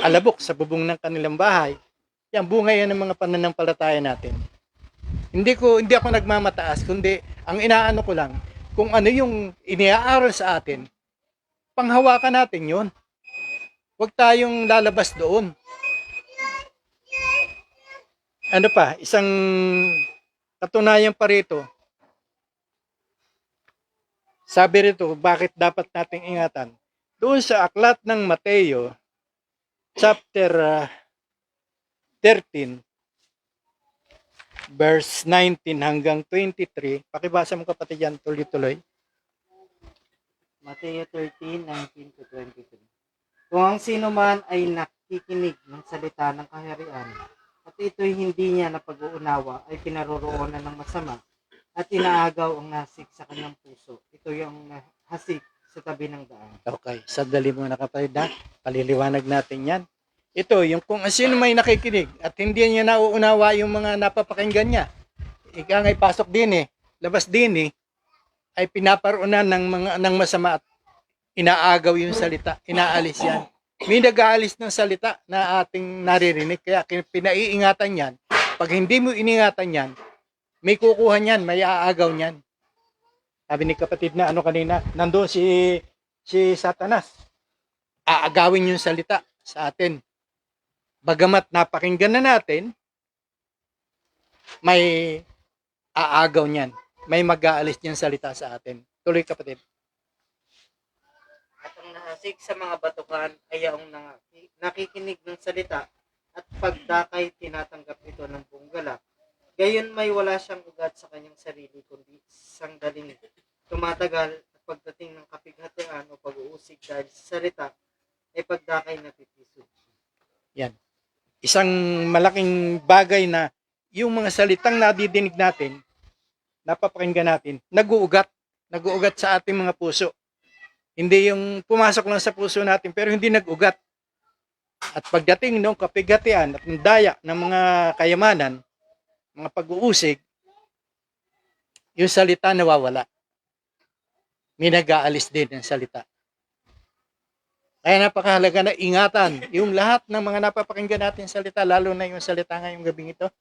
alabok sa bubong ng kanilang bahay. Yan, bunga yan ng mga pananampalataya natin. Hindi ako nagmamataas, kundi ang inaano ko lang, kung ano yung iniaaral sa atin, panghawakan natin yun. Huwag tayong lalabas doon. Ano pa, isang katunayan pa rito. Sabi rito, bakit dapat nating ingatan? Doon sa aklat ng Mateo, chapter 13, verse 19 hanggang 23. Pakibasa mo kapatid yan, tuloy-tuloy. Mateo 13:19-23. Kung ang sino man ay nakikinig ng salita ng kaharian at ito'y hindi niya napag-uunawa ay pinaroroonan ng masama at inaagaw ang nasik sa kanyang puso. Ito yung hasik sa tabi ng daan. Okay, sandali muna kapatid ha. Paliliwanag natin yan. Ito, yung kung sino may nakikinig at hindi niya nauunawa yung mga napapakinggan niya. Ika nga'y pasok din labas din ay pinaparunan ng masama at inaagaw yung salita, inaalis yan. May nag-aalis ng salita na ating naririnig, kaya pinaiingatan yan. Pag hindi mo iningatan yan, may kukuha niyan, may aagaw niyan. Sabi ni kapatid na kanina, nandoon si Satanas. Aagawin yung salita sa atin. Bagamat napakinggan na natin, may aagaw niyan. May mag-aalis niyang salita sa atin. Tuloy kapatid. At ang nahasik sa mga batukan ay ang nakikinig ng salita at pagdakay tinatanggap ito ng buong galak. Gayon may wala siyang ugat sa kanyang sarili kundi sanggaling tumatagal at pagdating ng kapighatian o pag-uusig dahil sa salita ay pagdakay na titisod. Yan. Isang malaking bagay na yung mga salitang nadidinig natin, napapakinggan natin, nag-uugat sa ating mga puso. Hindi yung pumasok lang sa puso natin pero hindi nag-ugat. At pagdating ng kapighatian at ng daya ng mga kayamanan, mga pag-uusig, yung salita nawawala. May nag-aalis din ng salita. Kaya napakahalaga na ingatan yung lahat ng mga napapakinggan natin salita, lalo na yung salita ngayong gabing ito,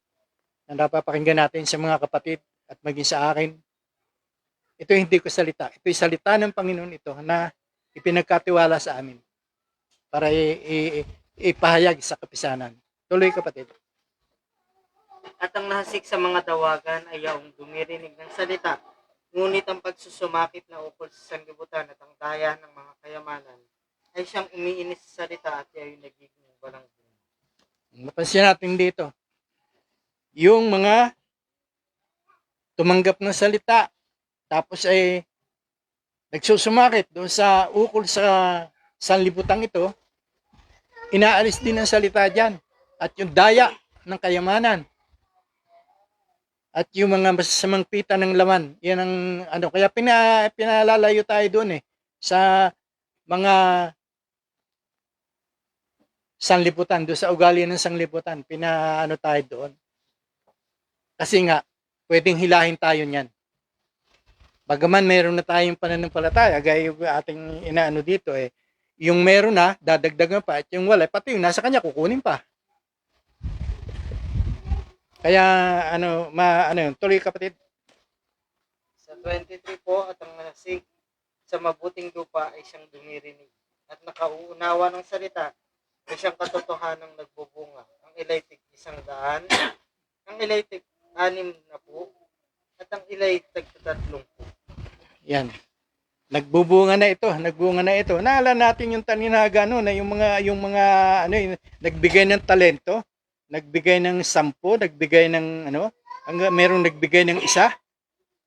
na napapakinggan natin sa mga kapatid at maging sa akin. Ito hindi ko salita. Ito'y salita ng Panginoon ito na ipinagkatiwala sa amin para ipahayag sa kapisanan. Tuloy kapatid. At ang nahasik sa mga dawagan ay yaong dumirinig ng salita. Ngunit ang pagsusumakit na ukol sa sanglibutan at ang daya ng mga kayamanan ay siyang umiinis sa salita at ay nagiging walang bunga. Mapansin natin dito, yung mga tumanggap ng salita, tapos ay nagsusumakit doon sa ukol sa sanlibutan ito, inaalis din ang salita dyan. At yung daya ng kayamanan. At yung mga masasamang pita ng laman. Yan ang kaya pinalalayo tayo doon sa mga sanlibutan, doon sa ugali ng sanlibutan, tayo doon. Kasi nga, pwedeng hilahin tayo niyan. Bagaman meron na tayong pananampalataya, gaya yung ating inaano dito yung meron na, dadagdagan pa, at yung wala, pati yung nasa kanya, kukunin pa. Kaya, tuloy kapatid. Sa 23 po, at ang nahasik sa mabuting lupa ay siyang dumirinig at nakauunawa ng salita ay siyang katotohanang nagbubunga. Ang ilaytig 100, ang ilaytig 60 at ang ilaytig 30. Yan. Nagbunga na ito. Naalala natin yung talinaga na yung mga nagbigay ng talento, nagbigay ng 10, nagbigay ng merong nagbigay ng isa.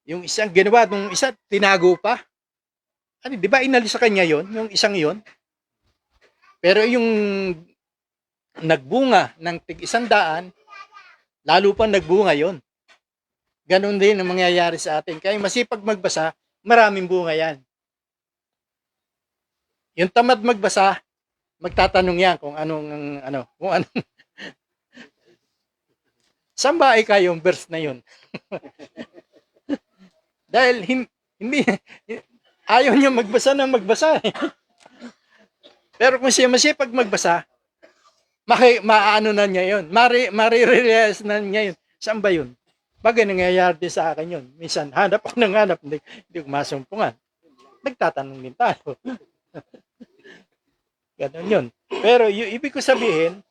Yung isang ginawa nung isa tinago pa. Di ba inalis sa kanya yon, yung isang yon? Pero yung nagbunga ng tig-100, lalo pa nagbunga yon. Ganon din ang mangyayari sa atin. Kaya masipag magbasa, maraming bunga yan. Yung tamad magbasa, magtatanong yan kung anong saan ba ay kayong verse na yun? Dahil hindi ayaw niya magbasa na magbasa Pero kung siya masipag magbasa, maano na niya yun. Marirealize na niya yun. Saan ba yun? Bagay nangyayari din sa akin yun. Minsan, hanap ako ng hanap, hindi ko masumpungan. Nagtatanong din tayo. Ganon yun. Pero yung ibig ko sabihin,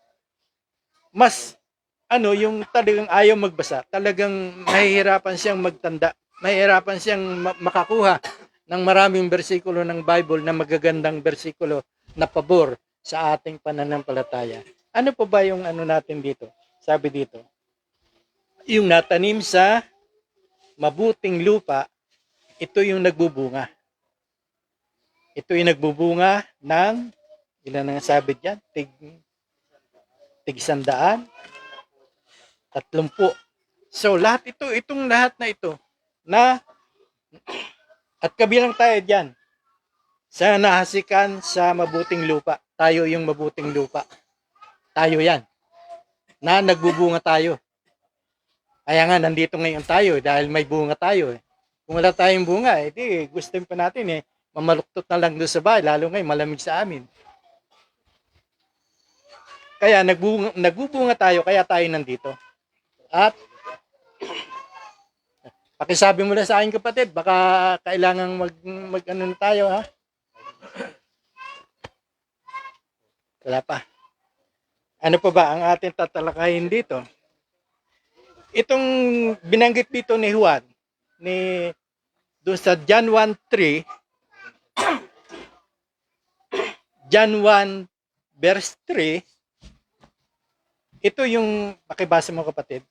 mas yung talagang ayaw magbasa, talagang mahihirapan siyang magtanda, mahihirapan siyang makakuha ng maraming bersikulo ng Bible na magagandang bersikulo na pabor sa ating pananampalataya. Ano pa ba yung natin dito? Sabi dito, yung natanim sa mabuting lupa, ito yung nagbubunga. Ito yung nagbubunga ng, ilan ang sabi dyan? Tig 100, 30. So lahat itong lahat na ito na at kabilang tayo diyan sa nahasikan sa mabuting lupa. Tayo yung mabuting lupa. Tayo yan. Na nagbubunga tayo. Kaya nga nandito ngayon tayo dahil may bunga tayo. Kung wala tayong bunga, di gusto pa natin mamaluktot na lang doon sa bahay, lalo ngayon malamig sa amin. Kaya nagbubunga tayo, kaya tayo nandito. At pakisabi mo lang sa akin kapatid, baka kailangan mag ano na tayo ha. Wala pa. Ano pa ba ang ating tatalakayin dito? Itong binanggit dito ni Juan, doon sa John 1:3, John 1 verse 3, ito yung pakibasa mo kapatid.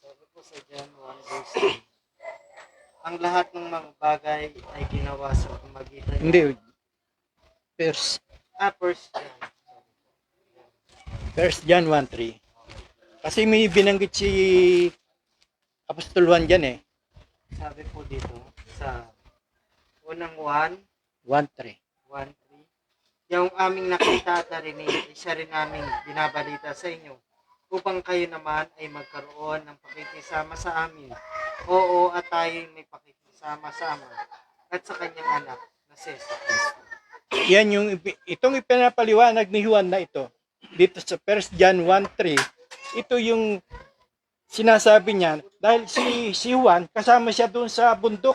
Sabi po sa John 1 verse 3, ang lahat ng mga bagay ay ginawa sa pamagitan ng... Hindi. First John 1:3. Kasi may binanggit si Apostol Juan dyan Sabi po dito sa unang 1:3. 1:3, yung aming nakita at narinig ay siya rin aming binabalita sa inyo upang kayo naman ay magkaroon ng pakikisama sa amin. Oo, at tayo may pakikisama-sama at sa kanyang anak na si Jesucristo. Yan itong ipinapaliwanag ni Juan na ito. Dito sa 1 John 1:3, ito yung sinasabi niya dahil si Juan kasama siya doon sa bundok.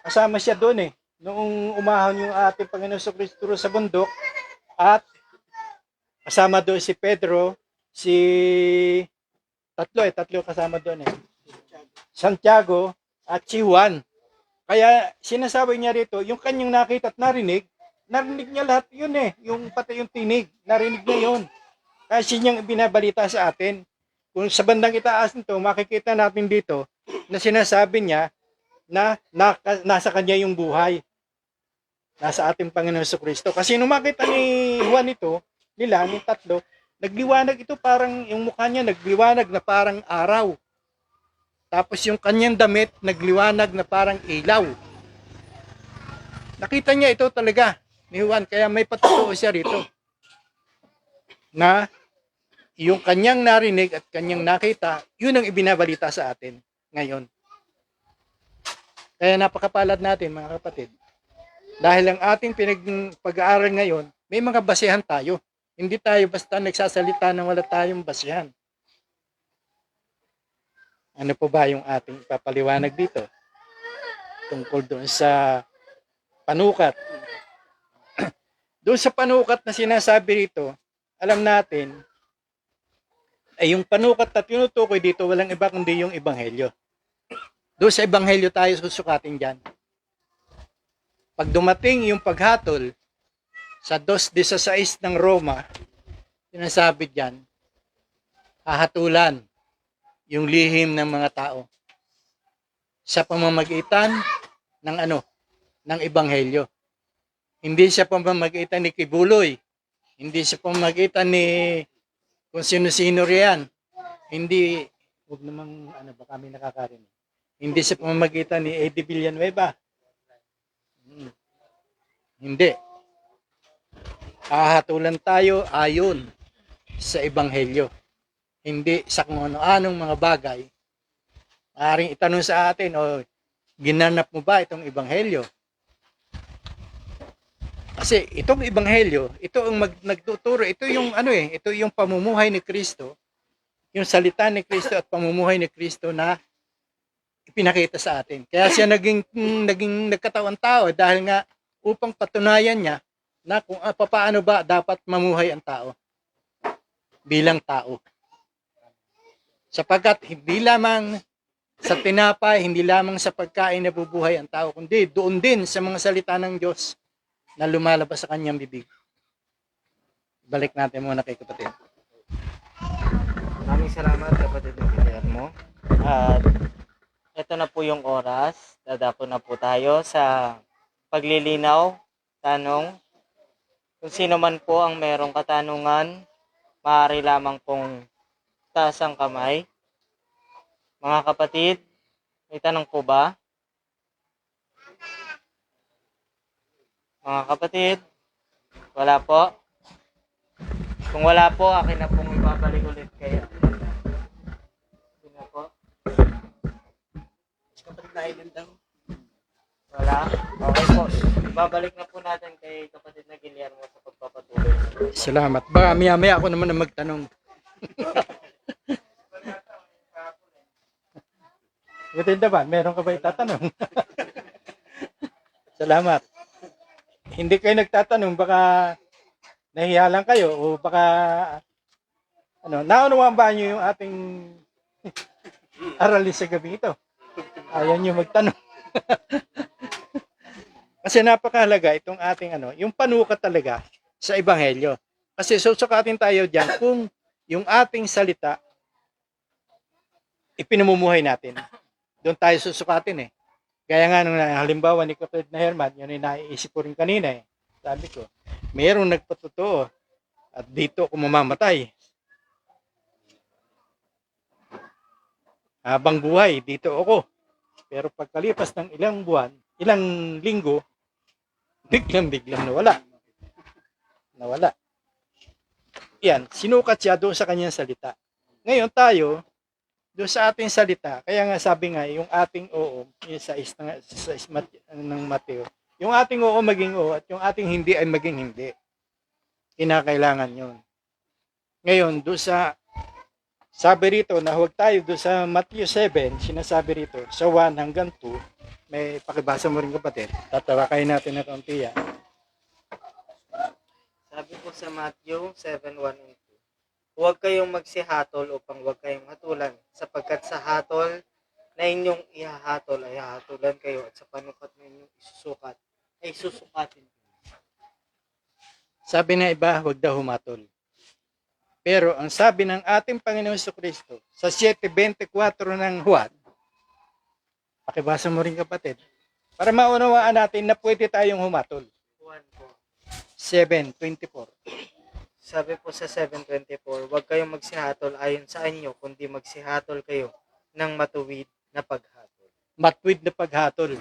Kasama siya doon noong umahon yung ating Panginoon Jesucristo sa bundok at kasama doon si Pedro, tatlo kasama doon Santiago at si Juan. Kaya sinasabi niya rito, yung kanyang nakita at narinig niya lahat yun yung pati yung tinig, narinig niya yun. Kasi niyang ibinabalita sa atin. Kung sa bandang itaas nito, makikita natin dito na sinasabi niya na nasa kanya yung buhay. Nasa ating Panginoon Jesucristo. Kasi nung makita ni Juan ito, ni tatlo, nagliwanag ito parang, yung mukha niya nagliwanag na parang araw. Tapos yung kanyang damit, nagliwanag na parang ilaw. Nakita niya ito talaga ni Juan, kaya may patutuo siya rito. Na yung kanyang narinig at kanyang nakita, yun ang ibinabalita sa atin ngayon. Kaya napakapalad natin mga kapatid. Dahil ang ating pag-aaral ngayon, may mga basehan tayo. Hindi tayo basta nagsasalita nang wala tayong basehan. Ano po ba yung ating ipapaliwanag dito? Tungkol doon sa panukat. Doon sa panukat na sinasabi rito, alam natin, ay yung panukat na tinutukoy dito, walang iba kundi yung ebanghelyo. Doon sa ebanghelyo tayo susukatin dyan. Pag dumating yung paghatol sa 2:16 ng Roma, sinasabi dyan, hahatulan yung lihim ng mga tao sa pamamagitan ng ebanghelyo. Hindi sa pamamagitan ni Kibuloy, hindi sa pamamagitan ni kung sino-sino riyan, hindi, huwag namang ba kami nakakarinig. Hindi sa pamamagitan ni Eddie Villanueva. Hindi. Hahatulan tayo ayon sa ebanghelyo. Hindi sa kung ano-anong mga bagay. Maaaring itanong sa atin, ginanap mo ba itong ebanghelyo? Kasi itong ebanghelyo, ito ang nagtuturo, ito yung ito yung pamumuhay ni Kristo, yung salita ni Kristo at pamumuhay ni Kristo na ipinakita sa atin. Kaya siya naging nagkatawang tao dahil nga upang patunayan niya na kung paano ba dapat mamuhay ang tao bilang tao. Sapagkat hindi lamang sa tinapay, hindi lamang sa pagkain nabubuhay ang tao, kundi doon din sa mga salita ng Diyos na lumalabas sa kanyang bibig. Balik natin muna kay kapatid. Maraming salamat kapatid ng Guillermo. At ito na po yung oras. Dadapo na po tayo sa paglilinaw, tanong. Kung sino man po ang merong katanungan maaari lamang pong taas ang kamay. Mga kapatid, may tanong po ba? Mga kapatid, wala po? Kung wala po, akin na pong ibabalik ulit kayo. Hindi na po. Kapatid na Aiden daw. Wala? Okay po. Ibabalik na po natin kay kapatid na Guillermo sa pagpapatuloy. Salamat. Baka maya-maya ako naman na magtanong. Maganda ba? Meron ka ba itatanong? Salamat. Hindi kayo nagtatanong, baka nahiya lang kayo o baka naunawaan ba niyo yung ating aralin sa gabi ito? Ayaw niyo magtanong. Kasi napakahalaga itong ating yung panukat talaga sa ebanghelyo. Kasi susukatin tayo diyan kung yung ating salita ipinamumuhay natin. Doon tayo susukatin eh. Gaya nga nung halimbawa ni kapatid na Herman, yun yung naiisip ko rin kanina eh. Sabi ko, mayroong nagpatotoo at dito ako mamamatay. Habang buhay, dito ako. Pero pagkalipas ng ilang buwan, ilang linggo, biglang nawala. Nawala. Yan, sinukat siya doon sa kanyang salita. Ngayon tayo, doon sa ating salita, kaya nga sabi nga, yung ating oo, yung sa ng Mateo, yung ating oo maging oo at yung ating hindi ay maging hindi. Kinakailangan yun. Ngayon, doon sa, sabi rito na huwag tayo doon sa Matthew 7, sinasabi rito, sa 1 hanggang 2, may pakibasa mo rin kapatid, tatawakayin natin na kaunti yan. Sabi po sa Matthew 7:1 and 2, huwag kayong magsihatol upang huwag kayong hatulan, sapagkat sa hatol na inyong ihahatol ay hahatulan kayo at sa panukat na inyong isusukat ay susukatin. Sabi na iba, huwag daw humatol. Pero ang sabi ng ating Panginoon Jesucristo sa 7:24 ng Juan, pakibasa mo rin kapatid, para maunawaan natin na pwede tayong humatol. 1 po. 7:24. Sabi po sa 7:24, huwag kayong magsihatol ayon sa inyo, kundi magsihatol kayo ng matuwid na paghatol. Matuwid na paghatol.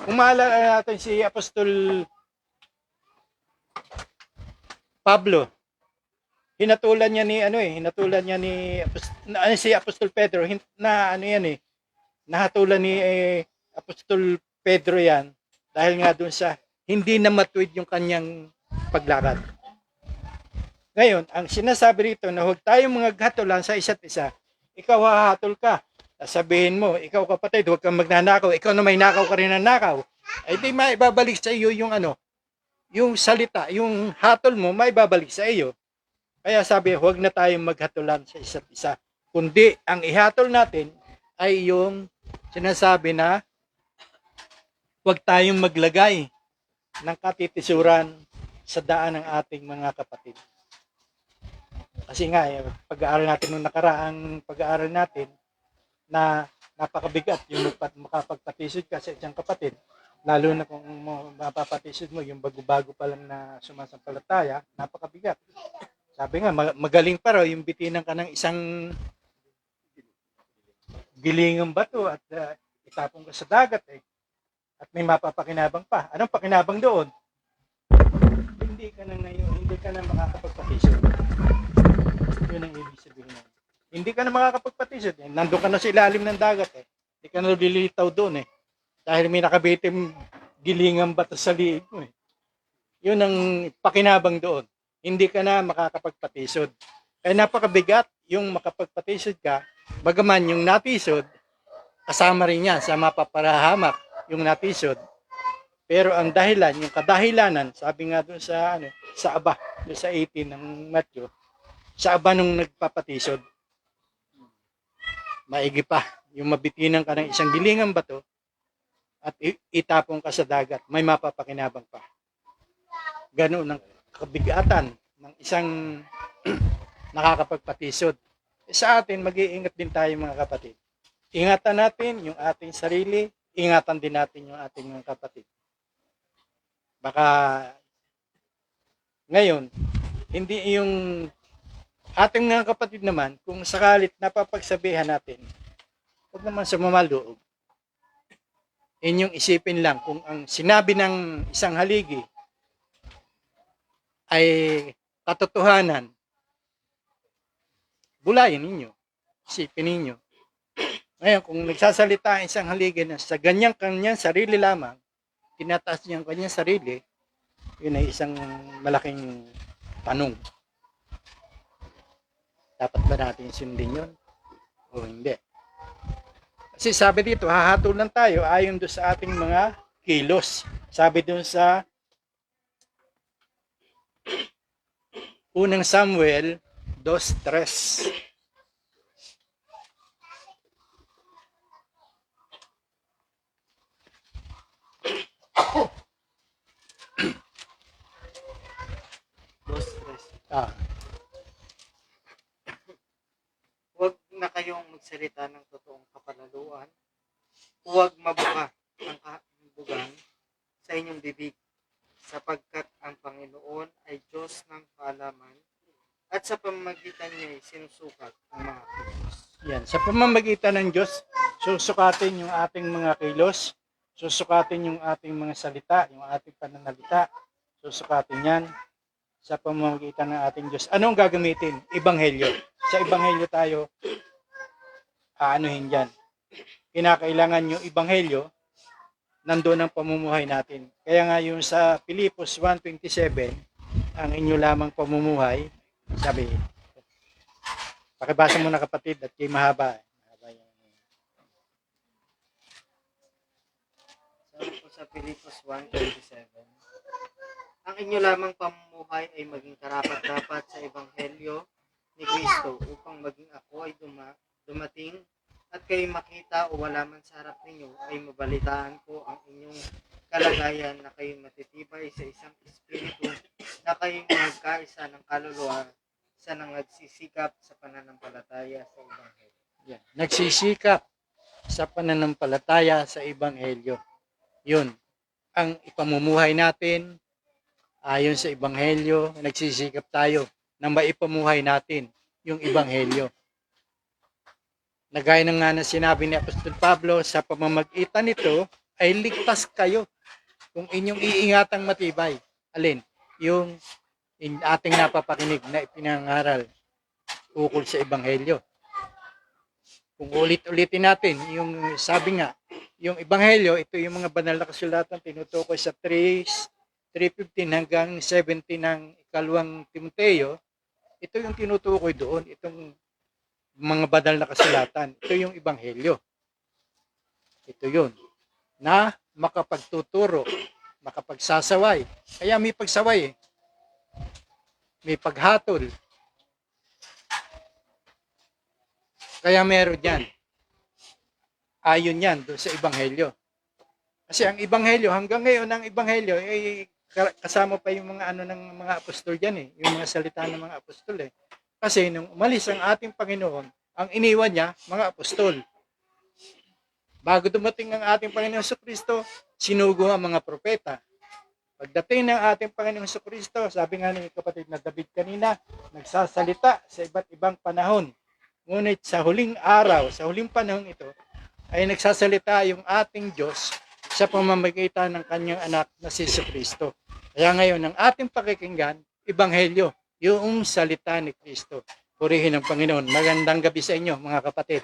Kung maalala natin si Apostol Pablo, hinatulan niya ni si Apostol Pedro nahatulan ni Apostol Pedro yan dahil nga doon sa hindi na matuwid yung kanyang paglakad. Ngayon, ang sinasabi rito na huwag tayong mga hatulan sa isa't isa. Ikaw hahatol ka. Sabihin mo, ikaw kapatid, huwag kang magnanakaw. Ikaw na may nakaw ka rin ng nakaw. Ay di maibabalik sa iyo yung yung salita, yung hatol mo, maibabalik sa iyo. Kaya sabi, huwag na tayong maghatulan sa isa't isa. Kundi, ang ihatol natin ay yung sinasabi na huwag tayong maglagay ng katitisuran sa daan ng ating mga kapatid. Kasi nga, pag-aaral natin nung nakaraang pag-aaral natin na napakabigat yung makapagpatisod ka sa isang kapatid, lalo na kung mapapatisod mo yung bago-bago pa lang na sumasampalataya, napakabigat. Sabi nga, magaling pa raw yung bitinan ka ng isang gilingang bato at itapon ka sa dagat at may mapapakinabang pa. Anong pakinabang doon? Hindi ka na makakapagpatisod. Yun ang ibig sabihin nun. Hindi ka na makakapagpatisod. Nandun ka na sa ilalim ng dagat Hindi ka na lilitaw doon Dahil may nakabitim gilingang bato sa liig mo Yun ang pakinabang doon. Hindi ka na makakapagpatisod. Kaya napakabigat yung makapagpatisod ka, bagaman yung natisod, kasama rin yan sa mapaparahamak yung natisod. Pero ang dahilan, yung kadahilanan, sabi nga doon sa aba, doon sa 18 ng Matthew, sa aba nung nagpapatisod, maigi pa, yung mabitinan ka ng isang gilingang bato at itapon ka sa dagat, may mapapakinabang pa. Ganoon ang kabigatan ng isang nakakapagpatisod. Sa atin, mag-iingat din tayo mga kapatid. Ingatan natin yung ating sarili, ingatan din natin yung ating mga kapatid. Baka ngayon, hindi yung ating mga kapatid naman, kung sakalit napapagsabihan natin, huwag naman sa mamaloob. Inyong isipin lang kung ang sinabi ng isang haligi ay katotohanan, bulayin ninyo, isipin ninyo. Ngayon, kung nagsasalita ang isang haligi na sa kanyang sarili lamang, tinataas niya ang kanyang sarili, yun ay isang malaking tanong. Dapat ba natin sundin yun? O hindi? Kasi sabi dito, hahatulan tayo ayon doon sa ating mga kilos. Sabi doon sa unang Samuel 2:3. Ah, Huwag na kayong magsalita ng totoong kapalaluan. Huwag mabuka ang kabugan sa inyong bibig, sapagkat ang Panginoon ay Diyos ng kaalaman at sa pamamagitan niya ay sinusukat ang mga kilos. yan. Sa pamamagitan ng Diyos, susukatin yung ating mga kilos, susukatin yung ating mga salita, yung ating pananalita, susukatin yan sa pamamagitan ng ating Diyos. Anong gagamitin? Ebanghelyo. Sa Ebanghelyo tayo aanuhin dyan. Kinakailangan yung Ebanghelyo, nandoon ang pamumuhay natin. Kaya nga yung sa Pilipos 1:27, ang inyo lamang pamumuhay, sabi, pakibasa mo na kapatid at kay mahaba. Mahaba yan. Sabi po sa Pilipos 1:27, ang inyo lamang pamumuhay ay maging karapat-dapat sa Ebanghelyo ni Kristo upang maging ako ay dumating at kayo makita o wala man sa harap ninyo ay mabalitaan ko ang inyong kalagayan na kayo matitibay sa isang espiritu na kayo magkaisa ng kaluluwa sa nagsisikap sa pananampalataya sa Ebanghelyo. Yan. Nagsisikap sa pananampalataya sa Ebanghelyo. Yun. Ang ipamumuhay natin, ayon sa Ebanghelyo, nagsisikap tayo na maipamuhay natin yung Ebanghelyo. Nagaya ng nga na sinabi ni Apostol Pablo, sa pamamagitan nito ay ligtas kayo kung inyong iingatang matibay. Alin? Yung ating napapakinig na ipinangaral ukol sa Ebanghelyo. Kung ulit-ulitin natin, yung sabi nga, yung Ebanghelyo, ito yung mga banal na kasulatan, tinutukoy sa 3:15 hanggang 17 ng ikalawang Timoteo, ito yung tinutukoy doon, itong mga banal na kasulatan. Ito yung Ebanghelyo. Ito yun. Na makapagtuturo, makapagsasaway. Kaya may pagsaway eh. May paghatol. Kaya meron yan. Ayon yan doon sa Ebanghelyo. Kasi ang Ebanghelyo, hanggang ngayon ang Ebanghelyo, kasama pa yung mga ng mga apostol diyan eh, yung mga salita ng mga apostol eh. Kasi nung umalis ang ating Panginoon, ang iniwan niya mga apostol. Bago dumating ang ating Panginoon Jesucristo, sinugo ang mga propeta. Pagdating ng ating Panginoon Jesucristo, sabi nga ni kapatid na David kanina, nagsasalita sa iba't ibang panahon. Ngunit sa huling araw, sa huling panahon ito, ay nagsasalita yung ating Diyos sa pamamagitan ng kanyang anak na si Jesucristo. Kaya ngayon, ang ating pakikinggan, Ebanghelyo, yung salita ni Kristo. Purihin ang Panginoon. Magandang gabi sa inyo, mga kapatid.